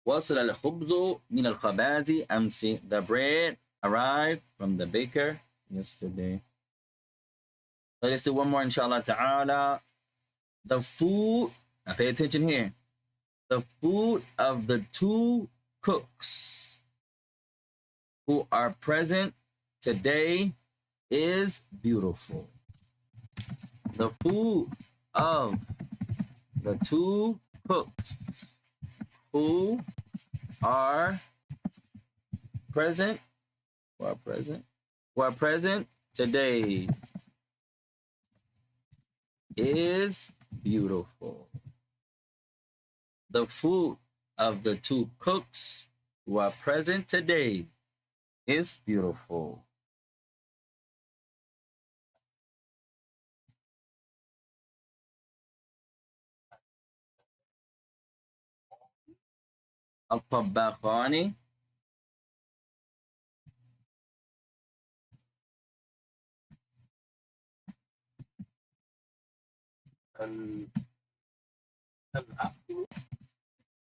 وصل الخبز من الخباز أمس. The bread arrived from the baker yesterday. So let's do one more, inshallah ta'ala. The food, now pay attention here. The food of the two cooks who are present today is beautiful. The food of the two cooks who are present today is beautiful. The food of the two cooks who are present today is beautiful. الطباخان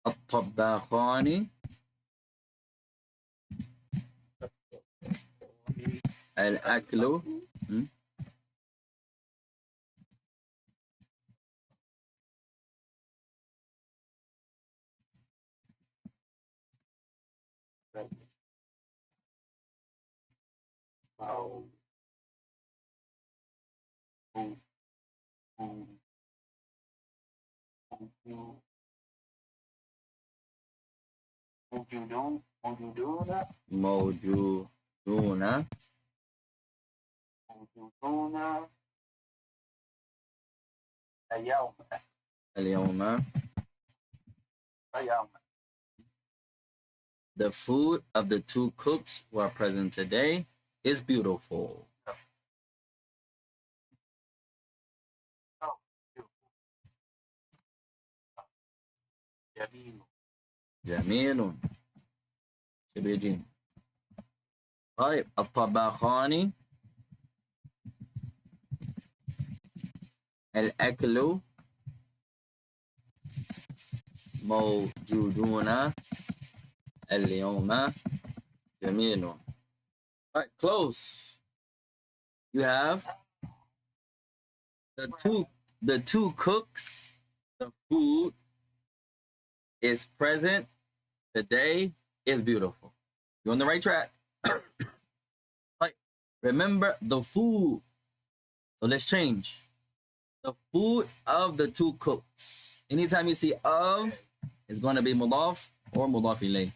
الطباخان الأكل موجودون اليوم. The food of the two cooks who are present today is beautiful. جميل. شبيجين. طيب الطباخان الأكل موجودون اليوم. جميل. Right, close. You have the two cooks. The food is present. The day is beautiful. You're on the right track. Right. Remember the food. So let's change. The food of the two cooks. Anytime you see of, it's going to be mudaf or mudaf ilayh.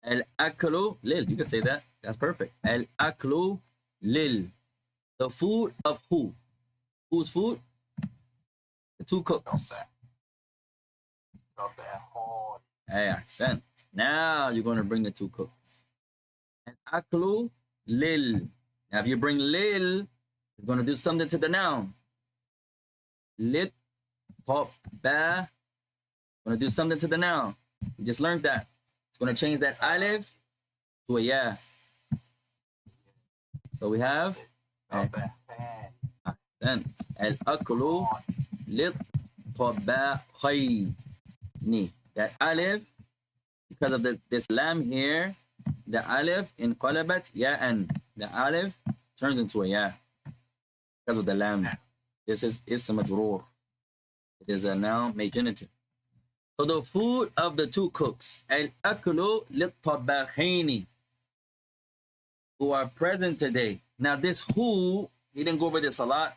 Al-aklu lil. You can say that. That's perfect. Al-aklu lil. The food of who? Whose food? The two cooks. Accent. Now you're going to bring the two cooks. Al-aklu lil. Now if you bring lil, it's going to do something to the noun. Lit, pop, ba. Going to do something to the noun. We just learned that. It's going to change that alif to a ya. So we have al-aklu lit tabakhayni. That alif, because of this lam here, the alif in qalabat ya'an. The alif turns into a ya because of the lam. This is ism majroor. It is a noun made genitive. So the food of the two cooks, al-aklu lit-tabakhayni, who are present today. Now this who, he didn't go over this a lot.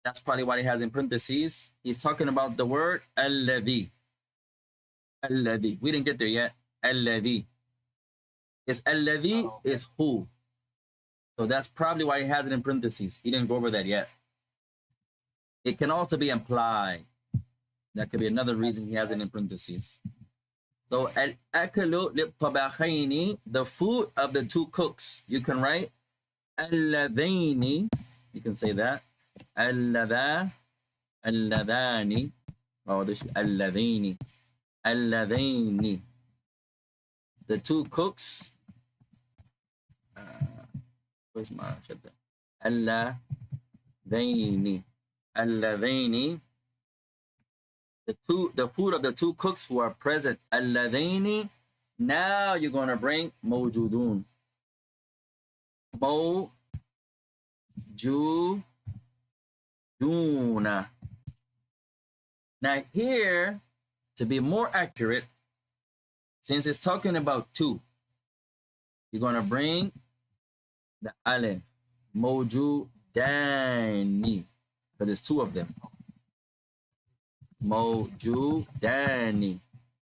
That's probably why he has in parentheses. He's talking about the word alladhi. Alladhi. We didn't get there yet. Alladhi. It's alladhi is who. So that's probably why he has it in parentheses. He didn't go over that yet. It can also be implied. That could be another reason he has it in parentheses. So al-aklu lit-tabakhayni, the food of the two cooks. You can write alladhaini. You can say that. Alladhani. Oh, this is alladhaini. Alladhaini. The two cooks. Where's my shadda? Alladhaini. Alladhaini. The food of the two cooks who are present. Alladhaini Now you're going to bring mawjudun. Mawjuduna. Now here, to be more accurate, since it's talking about two, you're going to bring the alif. Mawjudani. Because there's two of them. Mawjudani.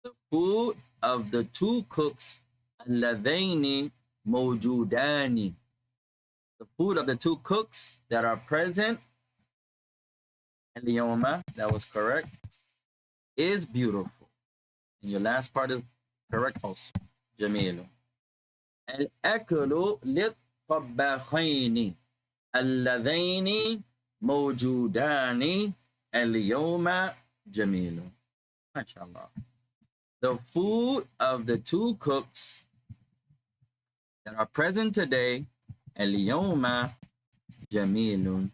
The food of the two cooks. Alladaini mawjudani. The food of the two cooks that are present. Al-yawma, that was correct, is beautiful. And your last part is correct also. Jamilu. Al-aklu lit-tabakhaini. Alladaini mawjudani. Al-yawma jamilu. MashaAllah. The food of the two cooks that are present today, al-yawma jamilun.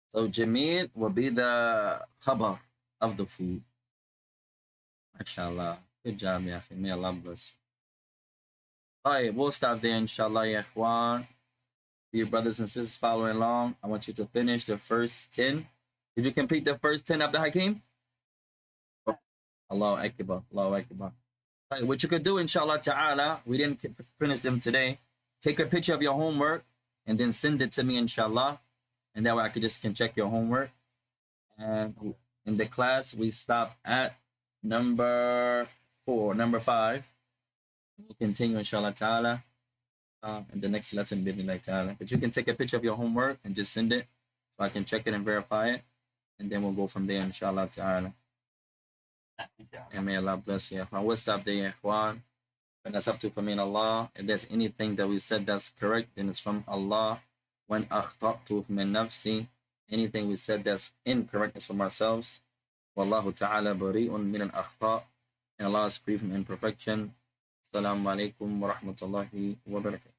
So jamil will be the khabar of the food. MashaAllah. Good job, ya akhi. May Allah bless you. Alright, we'll stop there, inshallah, ya ikhwan. For your brothers and sisters following along, I want you to finish the first 10. Did you complete the first 10 Abdul Hakim? Allahu Akbar, Allahu Akbar. Right, what you could do, inshallah ta'ala, we didn't finish them today. Take a picture of your homework and then send it to me, inshallah. And that way I can check your homework. And in the class, we stop at number 5. We'll continue, inshallah ta'ala, in the next lesson, bidnillah ta'ala. But you can take a picture of your homework and just send it so I can check it and verify it. And then we'll go from there, inshallah ta'ala. And may Allah bless you. We'll stop there, ikhwan. And that's up to me and Allah. If there's anything that we said that's correct, then it's from Allah. When akhta'tu min nafsi, anything we said that's incorrect is from ourselves. Wallahu ta'ala bari'un min al-akhta'. And Allah is free from imperfection. Assalamu alaikum wa rahmatullahi wa barakatuh.